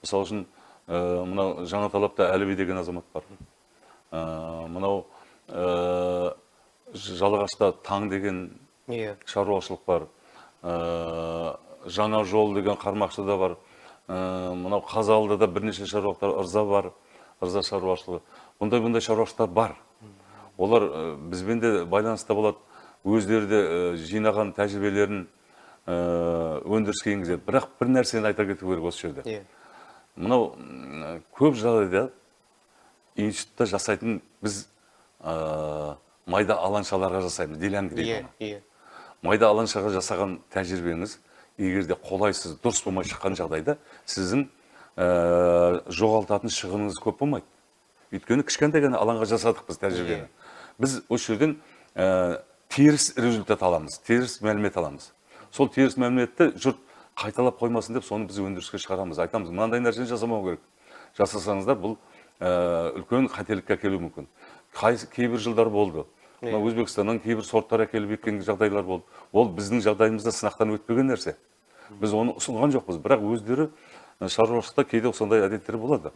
Мысал үшін, мынау Жаңаталапта Әліби деген азамат бар. Мынау Жалағашта Таң деген шаруашылық бар. Жаңа жол деген Қармақшыда бар. Мынау Қазалыда да бірнеше шаруашылықтар, Ырза бар, Ырза шаруашылығы. Бұндай шаруашылықтар бар. Олар бізбен де байланыста болады, өздері де жинаған тәжірибелерін өндіріске енгізеді. Бірақ бір нәрсені айта кету керек осы жерде. Мынау көп жағдайда институтта жасайтын біз майда алаңшаларға жасаймыз, делянг дейді оны. Майда алаңшаға жасаған тәжірибеңіз, егерде қолайсыз, дұрыс болмай шыққан жағдайда, сіздің жоғалтатын шығыныңыз көп болмайды. Өйткені кішкентай ғана алаңға жасадық біз тәжірибені. Біз осы жерден теріс результат аламыз, теріс мәлімет аламыз. Сол теріс мәліметті жұрт қайталап қоймасын деп, соны біз өндіріске шығарамыз. Айтамыз, мынандай нәрсені жасамау керек. Жасасаңыздар, бұл үлкен қателікке әкелуі мүмкін. Кейбір жылдар болды. Өзбекстаннан кейбір сорттар әкеліп еккен жағдайлар болды. Ол біздің жағдайымызда сынақтан өтпеген нәрсе. Біз оны ұсынған жоқпыз, бірақ өздері шаруашылықта кейде сондай әдеттер болады.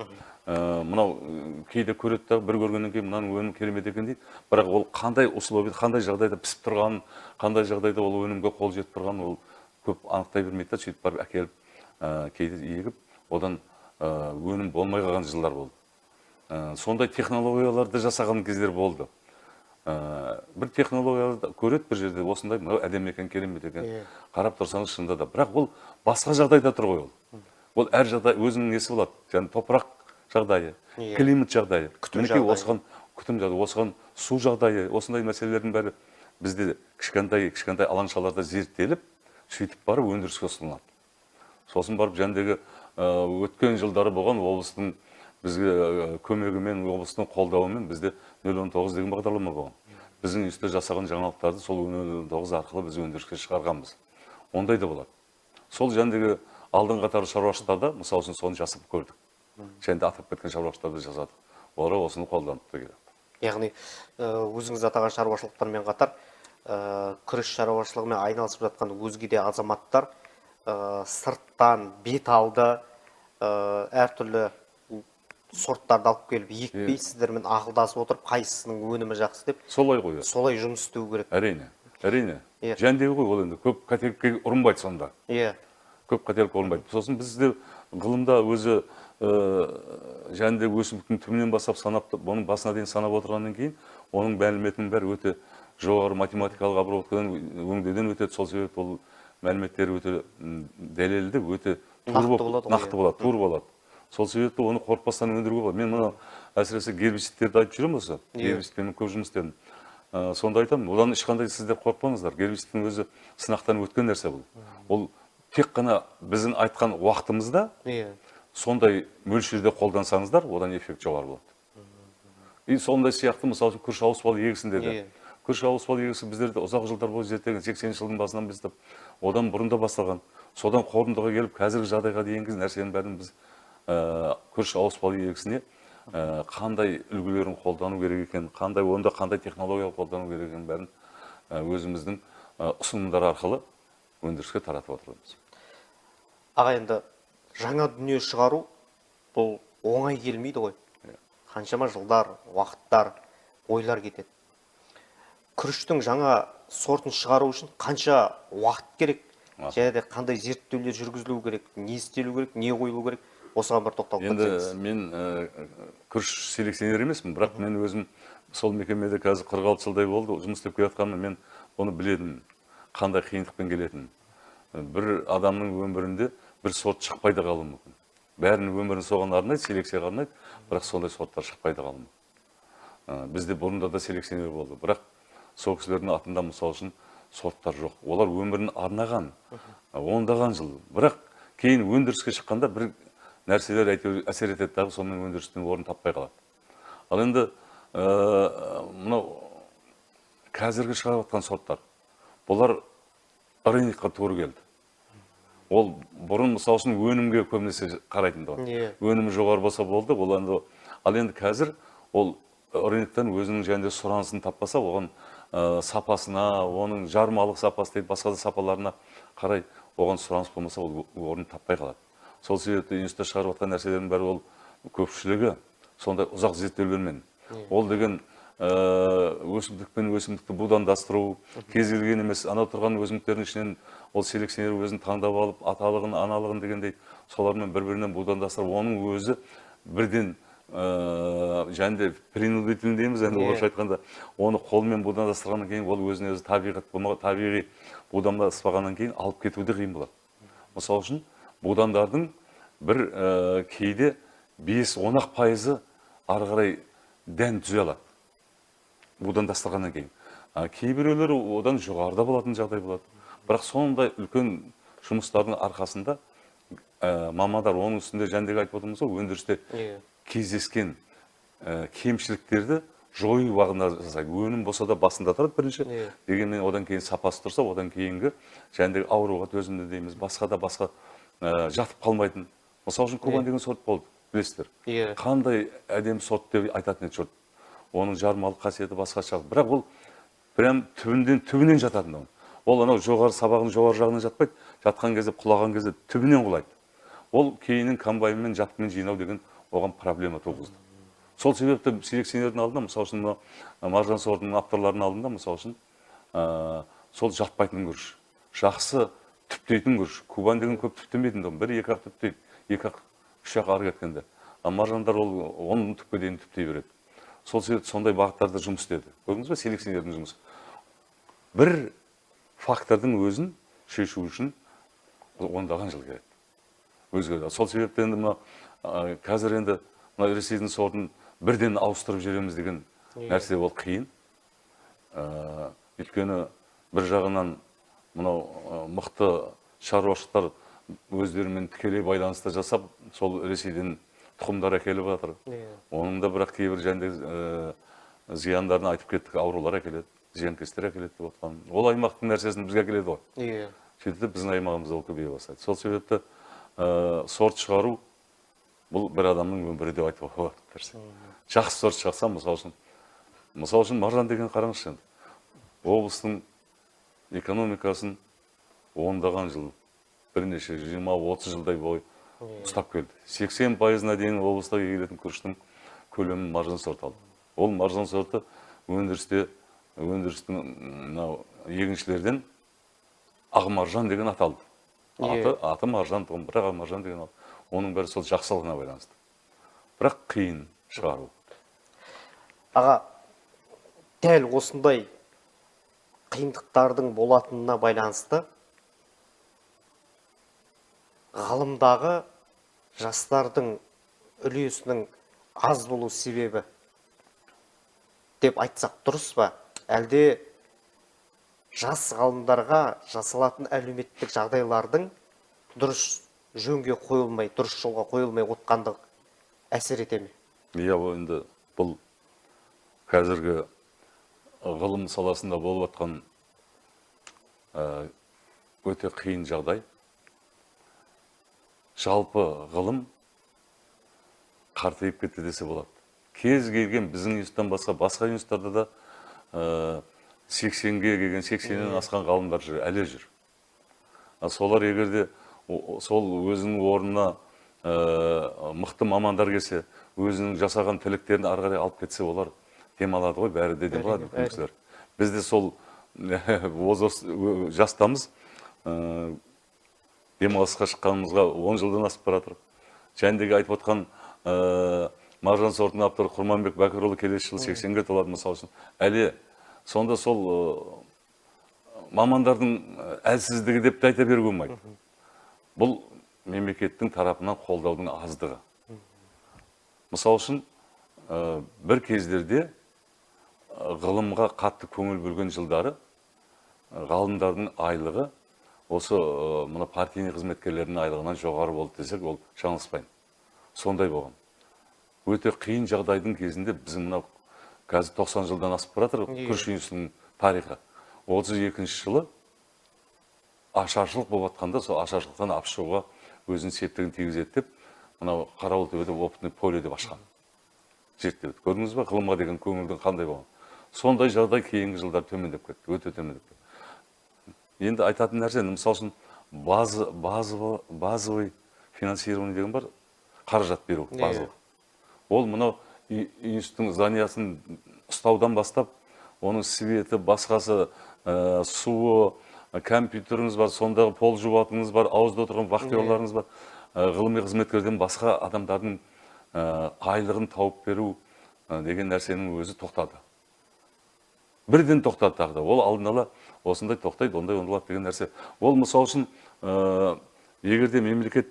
Мынау кейде көреді, бір көргеннен кейін мынаның өнім керемет екен дейді. Бірақ ол қандай условия, қандай жағдайда пісіп тұрғанын, қандай жағдайда ол өнімге қол жетіп тұрғанын ол көп анықтай бермейді, сөйтіп барып әкеліп, кейде егіп, одан өнім болмай қалған жылдар болды. Сондай технологияларды жасаған кездер болды. Бір технологияларды көреді бір жерде, осындай әдемі екен, керемет екен, қарап тұрсаңыз шынында да. Бірақ ол басқа жағдайда тұр ғой ол. Ол әр жағдай өзінің несі болады. Және топырақ жағдайы, климат жағдайы, осыған су жағдайы, осындай мәселелердің бәрі бізде кішкентай алаңшаларда зерттеліп, сөйтіп барып өндіріске ұсынылады. Сосын барып жәндегі өткен жылдары болған облыстың бізге көмегімен, облыстың қолдауымен бізде 019 деген бағдарлама болған. Біздің институтта жасаған жаңалықтарды сол 019 арқылы біз өндіріске шығарғанбыз. Ондай да болады. Сол жәндегі алдың қатарлы шаруашылықтарда, мысалы үшін соны жасап көрдік. Және атап кеткен шаруашылықтарды жасадық. Олар осыны қолданып та келеді. Яғни өзіңіз атаған шаруашылықтармен қатар күріш шаруашылығымен айналысып жатқан өзге де азаматтар сырттан бет алды әртүрлі сорттарды алып келіп екпей сіздермен ақылдасып отырып қайсысының өнімі жақсы деп солай ғой. Солай жұмыс істеу керек. Әрине. Жәндегі ғой ол енді көп қателікке ұрынбайды сонда. Көп қателік ұрынбайды. Сосын бізде ғылымда өзі жәндегі өсімдіктің түбінен бастап санап, оның басына дейін санап отырғаннан кейін, оның мәліметінің бәрі өте жоғары математикалық обработкадан өңдеуден өтеді. Сол себепті ол мәліметтер өте дәлелді, өте нақты болады, тур болады. Сол себепті оны қорықпастан өндіруге болады. Мен мұны әсіресе гербицидтерді айтып жүремін осы. Гербицидтермен көп жұмыс істедім. Сонда айтамын, одан ешқандай сіздер қорықпаңыздар. Гербицидтің өзі сынақтан өткен нәрсе бұл. Ол тек қана біздің айтқан уақытымызда сондай мөлшерде қолдансаңыздар, одан эффект жоғары болады. И сондай сияқты, мысалы үшін, күріш ауыспалы егісінде де. Күріш ауыспалы егісі біздерде ұзақ жылдар бойы зерттеген, 80 жылдың басынан бастап, одан бұрында басталған. Содан қорытындыға келіп, қазіргі жағдайға дейінгі нәрсенің бәрін біз күріш ауыспалы егісіне қандай үлгілерін қолдану керек екен, онда қандай технология қолдану керек екенін бәрін өзіміздің ұсынымдар арқылы өндіріске таратып отырмыз. Аға, енді жаңа дүние шығару бұл оңай келмейді ғой. Қаншама жылдар, уақыттар, ойлар кетеді. Күріштің жаңа сортын шығару үшін қанша уақыт керек, және де қандай зерттеулер жүргізілу керек, не істелу керек, не қойылу керек, осыған бір тоқталып кетсеңіз. Енді мен күріш селекционер емеспін, бірақ мен өзім сол мекемеде қазір 46 жылдай болды жұмыс істеп келе жатқанымда мен оны біледім, қандай қиындықпен келетінін. Бір адамның өмірінде бір сорт шықпай да қалуы мүмкін. Бәрінің өмірін соған арнайды, селекцияға арнайды, бірақ сондай сорттар шықпай да қалуы мүмкін. Бізде бұрында да селекционер болды, бірақ сол кісілердің атында мысалы үшін сорттар жоқ. Олар өмірін арнаған, ондаған жыл. Бірақ кейін өндіріске шыққанда бір нәрселер әсер етеді дағы, сонымен өндірістің орнын таппай қалады. Ал енді мынау қазіргі шығарып жатқан сорттар, бұлар рынокқа тура келді. Ол бұрын мысалы үшін өнімге көбінесе қарайтын. Өнімі жоғары болса болды, ал енді қазір ол рыноктан өзінің және сұранысын таппаса, оған сапасына, оның жармалық сапасы дейді, басқа да сапаларына қарай оған сұраныс болмаса, ол орнын таппай қалады. Сол себепті институтта шығарып жатқан нәрселердің бәрі ол көпшілігі сондай ұзақ зерттеулермен. Ол деген өсімдік пен өсімдікті будандастыру, кез келген емес, анау тұрған өсімдіктердің ішінен ол селекционер өзін таңдап алып, аталығын, аналығын дегендей, солармен бір-бірінен будандастырып, оның өзі бірден және де принудительный дейміз, енді орысша айтқанда, оны қолмен будандастырғаннан кейін, ол өзіне өзі табиғи будандаспағаннан кейін алып кетуді қиын болады. Мысалы үшін, будандардың бір кейде 5-10% ары қарай дән түзе алады. Будандастырғаннан кейін. Кейбіреулері одан жоғарыда болатын жағдай болады. Бірақ сондай үлкен жұмыстардың арқасында мамандар оның үстінде жәндегі айтып отырмыз ғой, өндірісте кездескен кемшіліктерді жою бағына жасайды. Өнім болса да басында тұрады бірінші, дегенмен одан кейін сапасы тұрса, одан кейінгі жәндегі ауруға төзімді дейміз, басқа жатып қалмайтын. Мысалы үшін Кубан деген сорт болды, білесіздер. Қандай әдемі сорт деп айтатын еді жұрт. Оның жармалық қасиеті басқаша. Бірақ ол прям түбінен жататын. Ол анау жоғары сабағының жоғары жағынан жатпайды, жатқан кезде, құлаған кезде түбінен құлайды. Ол кейіннен комбайнмен жатқымен жинау деген оған проблема туғызды. Сол себепті селекционердің алдында, мысалы үшін, маржан сортының авторларының алдында, мысалы үшін, сол жатпайтын күріш. Жақсы түптейтін күріш. Кубан деген көп түптемейтін, бір-екі-ақ түптейді, екі-ақ, үш-ақ ары кеткенде. Маржандар ол 10 түпке дейін түптей береді. Сол себепті сондай бағыттарда жұмыс істеді. Көрдіңіз бе, селекционердің жұмысы? Бір фактордың өзін шешу үшін ондаған жыл керек. Өзгерді. Сол себепті енді қазір енді Ресейдің сортын бірден ауыстырып жібереміз деген нәрсе ол қиын. Өйткені бір жағынан мынау мықты шаруашылықтар өздерімен тікелей байланысты жасап, сол Ресейден тұқымдар әкеліп жатыр. Оның да бірақ кейбір зияндарын айтып кеттік, аурулар әкеледі, зиянкестер әкеледі деп отқан. Ол аймақтың нәрсесін бізге әкеледі ғой. Сөйтіп біздің аймағымызда ол көбейе бастайды. Сол себепті сорт шығару бұл бір адамның өмірі деп айтуға болады. Жақсы сорт шықса, мысалы үшін маржан деген қараңызшы енді. Облыстың экономикасын ондаған жыл, бірнеше 20-30 жылдай бойы ұстап келді. 80%-на дейін облыста егілетін күріштің көлемін маржан сорты алды. Ол маржан сорты өндірістің егіншілерден ағмаржан деген аталды. Аты маржан, бірақ ағмаржан деген алды. Оның бәрі сол жақсылығына байланысты. Бірақ қиын шығару. Аға, дәл осындай қиындықтардың болатынына байланысты ғалымдағы жастардың үлесінің аз болу себебі деп айтсақ дұрыс па? әлде жас ғалымдарға жасалатын әлеуметтік жағдайлардың дұрыс жөнге қойылмай, дұрыс жолға қойылмай отқандық әсер ете ме? Иә, енді бұл қазіргі ғылым саласында болып жатқан өте қиын жағдай. Жалпы ғылым қартайып кетті десе болады. Кез келген біздің институттан басқа институттарда да 80-ге келген, 80-нен асқан ғалымдар жүр, әлі жүр. Солар егерде сол өзінің орнына мықты мамандар келсе, өзінің жасаған тілектерін ары қарай алып кетсе, олар демалады ғой, бәрі де демалады. Біз де сол жастамыз, демалысқа шыққанымызға 10 жылдан асып баратыр. Жәндегі айтып отқан Маржан сортының авторы Құрманбек Бәкірұлы келесі жылы 80-ге толады, мысалы үшін. Әлі сонда сол мамандардың әлсіздігі деп те айта беруге болмайды. Бұл мемлекеттің тарапынан қолдаудың аздығы. Мысалы үшін бір кездерде ғылымға қатты көңіл бөлген жылдары ғалымдардың айлығы осы мына партийный қызметкерлердің айлығынан жоғары болды десек, ол жаңылыспаймын. Сондай болған. Өте қиын жағдайдың кезінде біздің мына қазір 90 жылдан асып баратыр күріш институтының тарихы. 32 жылы ашаршылық болып жатқанда, сол ашаршылықтан алып шығуға өзінің септігін тигізеді деп, мынау Қарауылтөбеде опытный поле деп ашқан. Зерттеп. Көрдіңіз бе, ғылымға деген көңілдің қандай болған. Сондай жағдай кейінгі жылдар төмендеп кетті, өте төмендеп кетті. Енді айтатын нәрсе, мысалы үшін базовый финансирование деген бар, қаражат беру, базовый. Ол мынау институттың зданиясын ұстаудан бастап, оның светі, басқасы, суы, компьютеріңіз бар, сондағы пол жуатыңыз бар, ауызда отырған вахтерларыңыз бар, ғылыми қызметкерден басқа адамдардың айлығын тауып беру деген нәрсенің өзі тоқтады. Бірден тоқтады тағы да. Ол алдын ала осындай тоқтайды, ондай оңдылады деген нәрсе. Ол мысал үшін, егерде мемлекет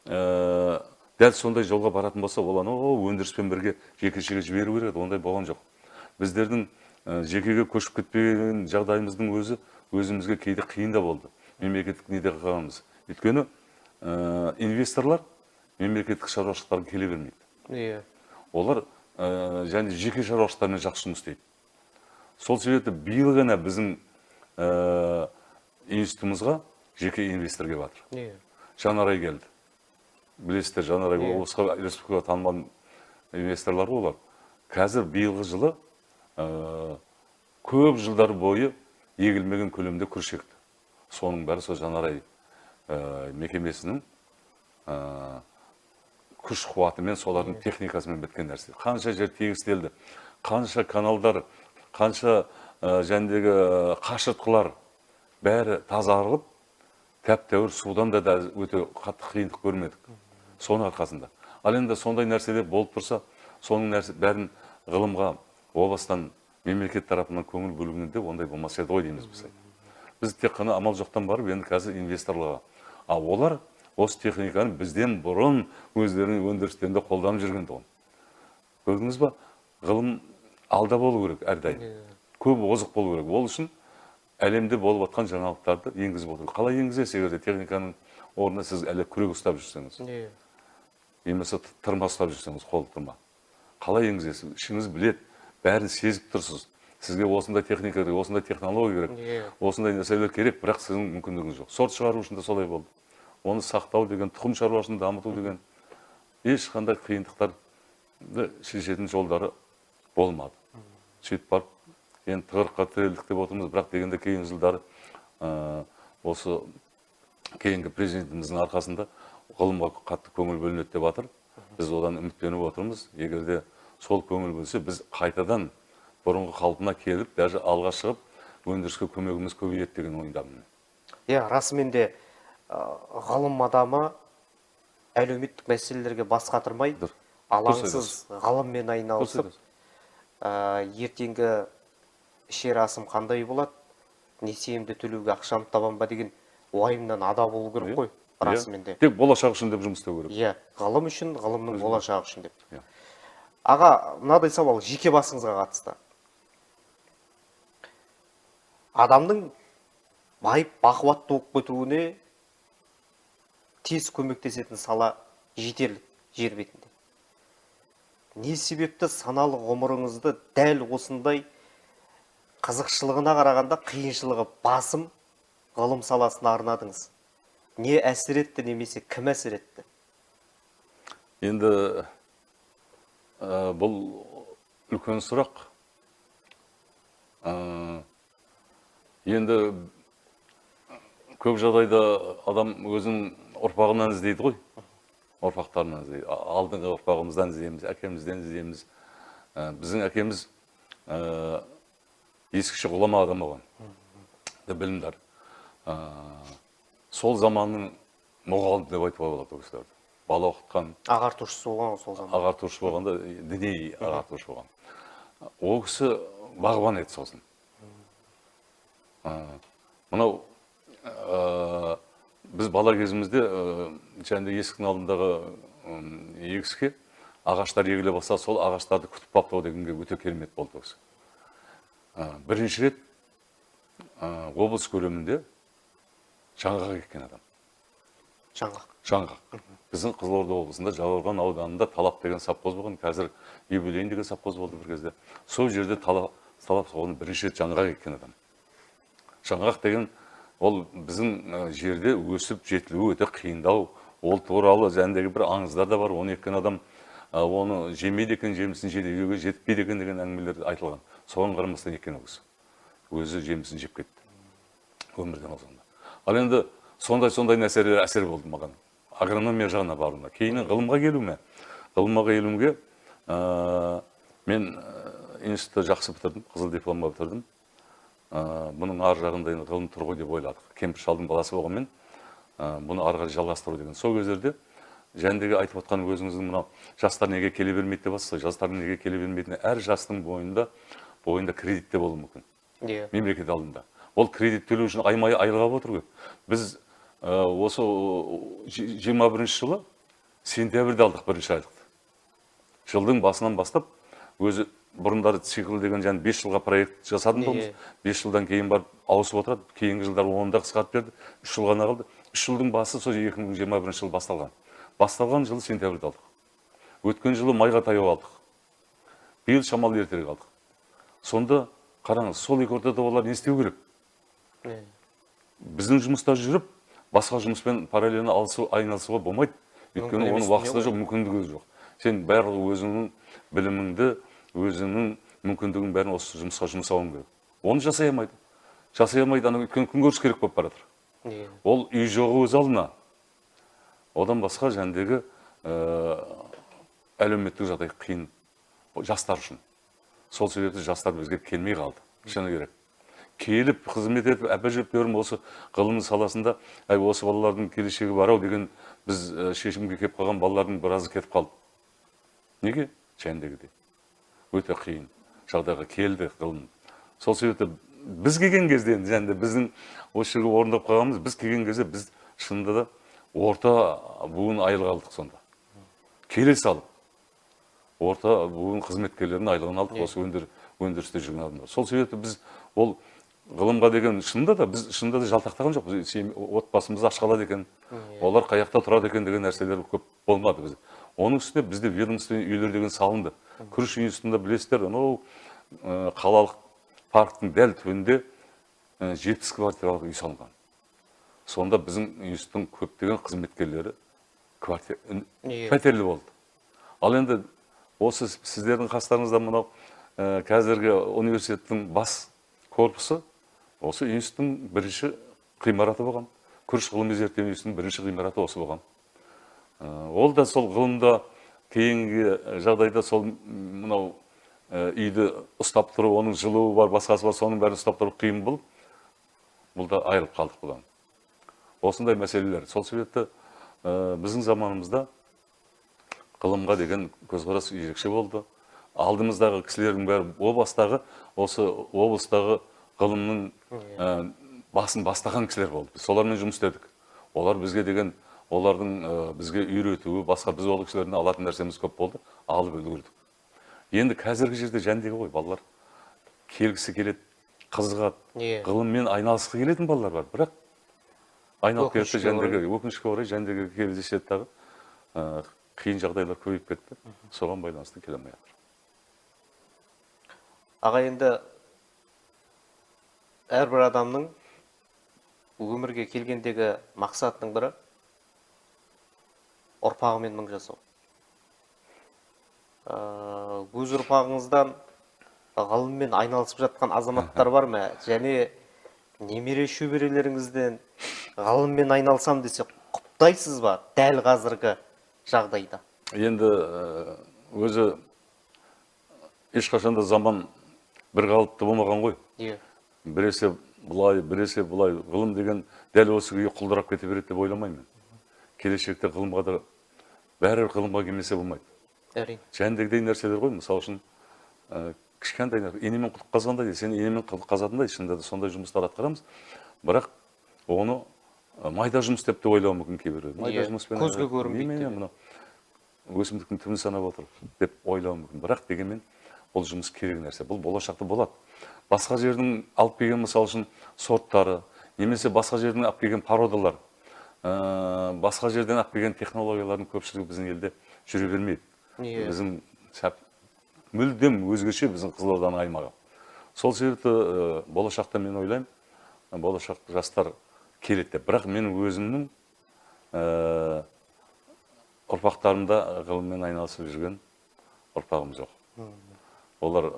дәл сондай жолға баратын болса, ол өндіріспен бірге жекешеге жіберу керек, ондай болған жоқ. Біздердің жекеге көшіп кетпеген жағдайымыздың өзі өзімізге кейде қиын да болды. Мемлекеттік неде қалғанымыз. Өйткені инвесторлар мемлекеттік шаруашылықтарға келе бермейді. Олар және жеке шаруашылықтармен жақсы жұмыс істейді. Сол себепті биыл ғана біздің институтымызға жеке инвестор келіп жатыр. Жанарай келді. Білесіздер, Жанарай облысқа республикаға танымал инвесторлар олар. Қазір биылғы жылы көп жылдар бойы егілмеген көлемде күріш екті. Соның бәрі сол Жанарай мекемесінің күш қуатымен, солардың техникасымен біткен нәрсе. Қанша жер тегістелді, қанша каналдар, қанша жәндегі қашыртқылар бәрі тазарылып, тәп-тәуір судан да өте қатты қиындық көрмедік. Соның арқасында. Ал енді сондай нәрселер болып тұрса, соның бәрін ғылымға облыстан мемлекет тарапынан көңіл бөлгенде ондай болмас еді ғой дейміз біз. Біз тек қана амал жоқтан барып, енді қазір инвесторларға. Олар осы техниканы бізден бұрын өздерінің өндірістерінде қолданып жүрген тұғын. Көрдіңіз ба? Ғылым алда болу керек әрдайым. Көп озық болу керек. Ол үшін әлемде болып жатқан жаңалықтарды енгізіп отыр. Қалай енгізесіз, егерде техниканың орнына сіз әлі күрек ұстап жүрсеңіз? Немесе тырма ұстап жүрсеңіз, қол тырма. Қалай енгізесіз? Ішіңіз білет, бәрін сезіп тұрсыз. Сізге осындай техника керек, осындай технология керек, осындай нәрселер керек, бірақ сіздің мүмкіндігіңіз жоқ. Сорт шығару үшін де солай болды. Оны сақтау деген, тұқым шаруашылығын дамыту деген ешқандай қиындықтарды шешетін жолдары болмады. Сөйтіп барып, енді тығырыққа тірелдік деп отырмыз, бірақ дегенде кейін жылдары осы кейінгі президентіміздің арқасында ғылымға қатты көңіл бөлінеді деп жатыр. Біз одан үміттеніп отырмыз. Егерде сол көңіл бөлсе, біз қайтадан бұрынғы қалпына келіп, даже алға шығып, өндіріске көмегіміз көбейеді деген ойындамын. Расымен де ғылым адамы әлеуметтік мәселелерге бас қатырмай, алаңсыз ғылыммен айналысып, ертеңгі ішер асым қандай болады, несиемді төлеуге ақшамды табам ба деген уайымнан ада болу керек қой, расымен де. Тек болашақ үшін деп жұмыс істеу керек. Ғылым үшін, ғылымның болашағы үшін деп. Аға, мынадай сауал жеке басыңызға қатысты. адамның байып бақуатты болып кетуіне тез көмектесетін сала жетерлік жер бетінде. Не себепті саналы ғұмырыңызды дәл осындай қызықшылығына қарағанда қиыншылығы басым ғылым саласына арнадыңыз? Не әсер етті, немесе кім әсер етті? Енді бұл үлкен сұрақ. Енді көп жағдайда адам өзінің ұрпағынан іздейді ғой. Ұрпақтарынан іздейді. Алдыңғы ұрпағымыздан іздейміз, әкемізден іздейміз. Біздің әкеміз ескіше ғұлама адам болған. Білімдар. Сол заманның мұғалімі деп айтуға болады ол кісілерді. Бала оқытқан. Ағартушысы болған сол заман. Ағартушы болғанда, діни ағартушы болған. Ол кісі бағбан еді сосын. Мынау біз бала кезімізде және есіктің алдындағы егіске ағаштар егіле болса, сол ағаштарды күтіп баптау дегенге өте керемет болды ол кісі. Бірінші рет облыс көлемінде жаңғақ еккен адам. Жаңғақ. Біздің Қызылорда облысында Жауырған ауданында Талап деген совхоз болған, қазір Юбилейн деген совхоз болды бір кезде. Сол жерде Талап соғын бірінші рет жаңғақ еккен адам. Жаңғақ деген ол біздің жерде өсіп жетілуі өте қиындау. Ол туралы жәндегі бір аңыздар да бар. Оны еккен адам оны жемейді екен, жемісін жеуге жетпейді екен деген әңгімелер айтылған. Соған қарамастан еккен ол кісі. Өзі жемісін жеп кетті. Өмірден алғанда. Ал енді сондай нәрселер әсер болды маған. Агрономия жағына баруыма. Кейін ғылымға келуіме. Ғылымға келуімге мен институтты жақсы бітірдім, қызыл дипломға бітірдім. Бұның ар жағында ғылым тұр ғой деп ойладық. Кемпір шалдың баласы болғанмен, бұны ары қарай жалғастыру деген. Сол кездерде жәндегі айтып отқан өзіңіздің мынау жастар неге келе бермейді деп жатсыз, жастардың неге келе бермейтіні әр жастың бойында кредит те болуы мүмкін. Мемлекет алдында. Ол кредит төлеу үшін аймай айлығап отыр ғой. Біз осы 21 жылы сентябрьде алдық бірінші айлықты. Жылдың басынан бастап өзі бұрындары цикл деген жаңа 5 жылға проект жасадым болмыз. 5 жылдан кейін барып ауысып отырады. Кейінгі жылдар 10-да қысқартып берді. 3 жыл ғана қалды. 3 жылдың басы сол 2021 жыл басталған. Басталған жылы сентябрьде алдық. Өткен жылы майға таяу алдық. Биыл шамалы ертерек алдық. Сонда қараңыз, сол екі ортада олар не істеу керек? Біздің жұмыста жүріп, басқа жұмыспен параллельно айналысуға болмайды. Өйткені оның уақыты жоқ, мүмкіндігі жоқ. Сен барлығы өзіңнің біліміңді, өзіңнің мүмкіндігін бәрін осы жұмысқа жұмсауың керек. Оны жасай алмайды. Жасай алмайды, өйткені күнкөріс керек болып баратыр. Ол үй жоғы өз алдына. Одан басқа жәндегі әлеуметтік жағдай қиын жастар үшін. Сол себепті жастар бізге келмей қалды. Шыны керек. Келіп, қызмет етіп, әбәжіп берім осы ғылым саласында, осы балалардың келешегі бар ау деген біз шешімге кеп қалған балалардың біразы кетіп қалды. Неге? Жәндегіде. Өте қиын жағдайға келді ғылым. Сол себепті біз келген кезде, және біздің осы жерге орындап қалғанымыз, біз келген кезде біз шынында да орта буын айлық алдық сонда. Келе салып. Орта буын қызметкерлерінің айлығын алдық, осы өндірісте жүрген адамдар. Сол себепті біз ол ғылымға деген шынында да біз шынында да жалтақтаған жоқ. Отбасымыз ашқалады екен, олар қаяқта тұрады екен деген нәрселер көп болмады бізде. Оның үстіне бізде ведомственный үйлер деген салынды. Күріш институтында білесіздер, қалалық парктың дәл түбінде 70 квартиралық үй салынған. Сонда біздің институттың көптеген қызметкерлері пәтерлі болды. Ал енді осы сіздердің қастарыңызда мынау қазіргі университеттің бас корпусы осы институттың бірінші ғимараты болған. Күріш ғылыми зерттеу институтының бірінші ғимараты осы болған. Ол да сол ғылымда кейінгі жағдайда сол мынау үйді ұстап тұру, оның жылуы бар, басқасы бар, соның бәрін ұстап тұру қиын болып, бұл да айырылып қалдық бұдан. Осындай мәселелер. Сол себепті біздің заманымызда ғылымға деген көзқарас ерекше болды. Алдымыздағы кісілердің бәрі осы облыстағы ғылымның басын бастаған кісілер болды. Солармен жұмыс істедік. Олар бізге деген, олардың бізге үйретуі, басқа біз ол кісілерден алатын нәрсеміз көп болды. Алып үлгердік. Енді қазіргі жерде жәндегі ғой, балалар келгісі келеді, қызығады, Иә. ғылыммен айналысқысы келетін балалар бар, бірақ айналып кетті, Өкінішке орай. өкінішке орай жәндегі кездеседі дағы қиын жағдайлар көбейіп кетті, соған байланысты келе алмай жатыр. Аға, енді әрбір адамның өмірге келгендегі мақсатының бірі ұрпағымен мың жасау. Өз ұрпағыңыздан ғылыммен айналысып жатқан азаматтар бар ма? Және немере шөберелеріңізден ғылыммен айналысам десе құптайсыз ба дәл қазіргі жағдайда? Енді өзі ешқашанда заман бір қалыпты болмаған ғой. Иә. Біресе бұлай, біресе бұлай. Ғылым деген дәл осы күйге құлдырап кете береді деп ойламаймын. Келешекте ғылымға да бәрібір ғылымға келмесе болмайды. Әрине. Жәндегідей нәрселер ғой, мысалы үшін кішкентай енемен құдық қазғандай, сен енемен құдық қазатындай, шынында да сондай жұмыстар атқарамыз. Бірақ оны майда жұмыс деп те ойлауы мүмкін кейбіреулер. Майда жұмыспен көзге көрінбейді. мына өсімдіктің түбін санап отыр деп ойлауы мүмкін. Бірақ дегенмен бұл жұмыс керек нәрсе. Бұл болашақта болады. Басқа жердің алып келген мысалы үшін сорттары, немесе басқа жердің алып келген породалар, басқа жерден алып келген технологиялардың көпшілігі біздің елде жүре бермейді. Біздің мүлдем өзгеше біздің Қызылорданың аймағы. Сол себепті болашақта мен ойлаймын, болашақ жастар келеді деп. Бірақ мен өзімнің ұрпақтарымда ғылыммен айналысып жүрген ұрпағым жоқ. Олар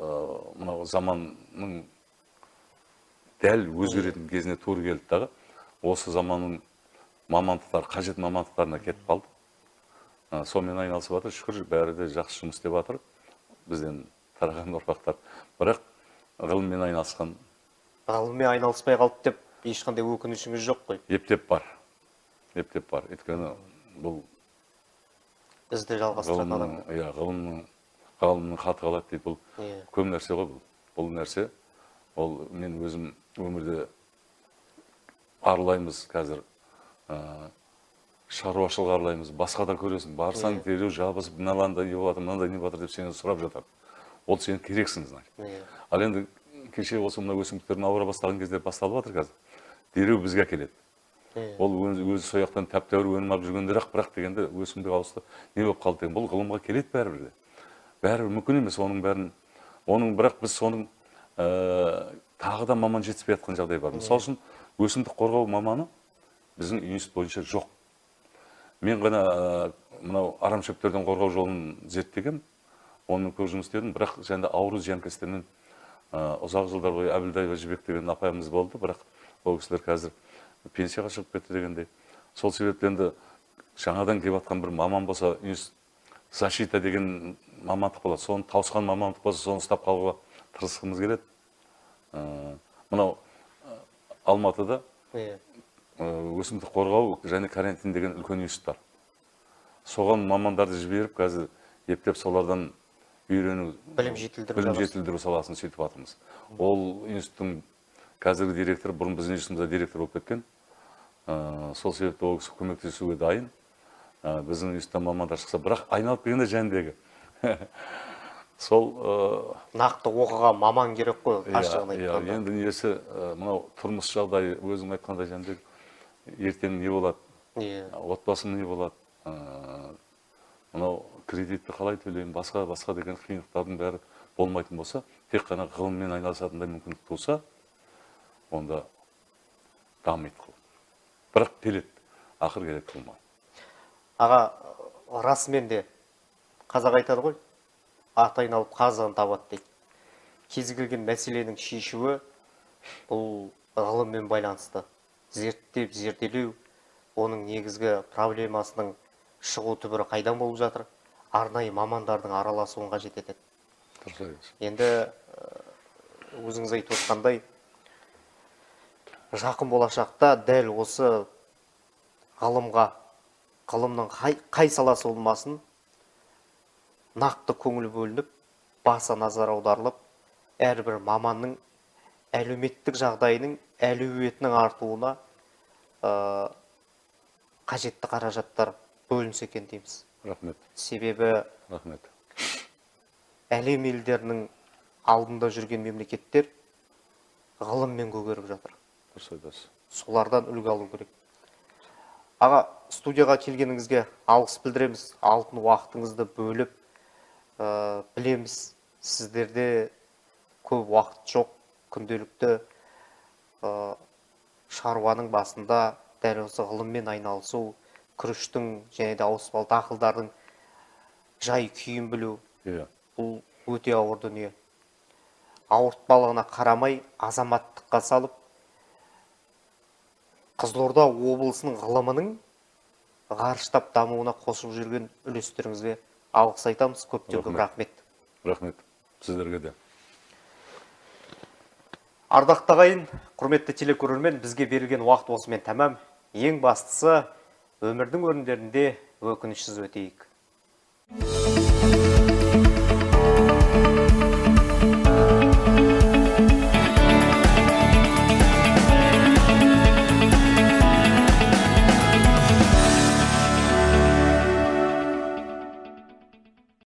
мынау заманның дәл өзгеретін кезіне тура келді дағы. Осы заманның мамандықтар, қажет мамандықтарына кетіп қалды. Сонымен айналысып жатыр, шүкір, бәрі де жақсы жұмыс істеп жатыр. Бізден тараған ұрпақтар. Бірақ ғылыммен айналысқан. Ғылыммен айналыспай қалды деп ешқандай өкінішіңіз жоқ қой? Ептеп бар. Ептеп бар. Өйткені бұл ізді жалғастыратын адам. Иә, ғалымның хаты қалады дейді. Бұл көп нәрсе ғой бұл. Бұл нәрсе, ол мен өзім өмірде арылаймыз қазір. Шаруашылық арылаймыз, басқа да көресің. Барсаң дереу жабысып, мынандай не болады, мынандай не болады деп сені сұрап жатады. Ол сен керексің, значит. Ал енді кеше осы мына өсімдіктердің ауыра бастаған кезде басталып жатыр қазір. Дереу бізге келеді. Ол өзі сояқтан тәп-тәуір өнім алып жүргендер бірақ дегенде өсімдік ауысты не болып қалды деген. Бұл ғылымға келеді бәрібір де. Бәрібір мүмкін емес оның бәрін. Оның бірақ біз соның тағы да маман жетіспей жатқан жағдай бар. Мысалы үшін өсімдік қорғау маманы біздің институт бойынша жоқ. Мен ғана мынау арамшөптерден қорғау жолын зерттеген, онымен көп жұмыс істедім, бірақ және ауру зиянкестермен ұзақ жылдар бойы Әбілдаева Жібек деген апайымыз болды, бірақ ол кісілер қазір пенсияға шығып кетті дегендей. Сол себепті енді жаңадан келіп жатқан бір маман болса, защита деген мамандық болады, соны тауысқан мамандық болса, соны ұстап қалуға тырысқымыз келеді. Мынау Алматыда өсімдік қорғау және карантин деген үлкен институт бар. Соған мамандарды жіберіп, қазір ептеп солардан үйрену, білім жетілдіру саласын сөйтіп жатырмыз. Ол институттың қазіргі директоры, бұрын біздің институтымызда директор болып кеткен. Сол себепті ол кісі көмектесуге дайын. Біздің институттан мамандар шықса, бірақ айналып келгенде жәндегі. Сол нақты оқыған маман керек қой, ашығын айтқанда. Енді несі, мынау тұрмыс жағдайы, өзің айтқандай жәндегі, ертең не болады, отбасым не болады, мынау кредитті қалай төлеймін, басқа деген қиындықтардың бәрі болмайтын болса, тек қана ғылыммен айналысатындай мүмкіндік туса, онда дамиды қыл. Бірақ келеді, ақыр келеді қылма. Аға, расымен де қазақ айтады ғой, ат айналып қазығын табады дейді. Кез келген мәселенің шешуі бұл ғылыммен байланысты. Зерттеп, зерделеу, оның негізгі проблемасының шығу түбірі қайдан болып жатыр, арнайы мамандардың араласуын қажет етеді. Енді өзіңіз айтып отқандай, жақын болашақта дәл осы ғылымның қай саласы болмасын, нақты көңіл бөлініп, баса назар аударылып, әрбір маманның әлеуметтік жағдайының әлеуетінің артуына қажетті қаражаттар бөлінсе екен дейміз. Рахмет. Себебі әлем елдерінің алдында жүрген мемлекеттер ғылыммен көгеріп жатыр. Дұрыс айтасыз. Солардан үлгі алу керек. Аға, студияға келгеніңізге алғыс білдіреміз. Алтын уақытыңызды бөліп, білеміз, сіздерде көп уақыт жоқ, күнделікті шаруаның басында дәл осы ғылыммен айналысу, күріштің және де ауыспалы дақылдардың жай күйін білу, бұл өте ауыр дүние. Ауыртпалығына қарамай, азаматтыққа салып, Қызылорда облысының ғылымының ғарыштап дамуына қосып жүрген үлестеріңізге алғыс айтамыз. Көптен көп рахмет. Рахмет. Сіздерге де. Ардақты ағайын, құрметті телекөрермен, бізге берілген уақыт осымен тәмам. Ең бастысы, өмірдің өріндерінде өкінішсіз өтейік.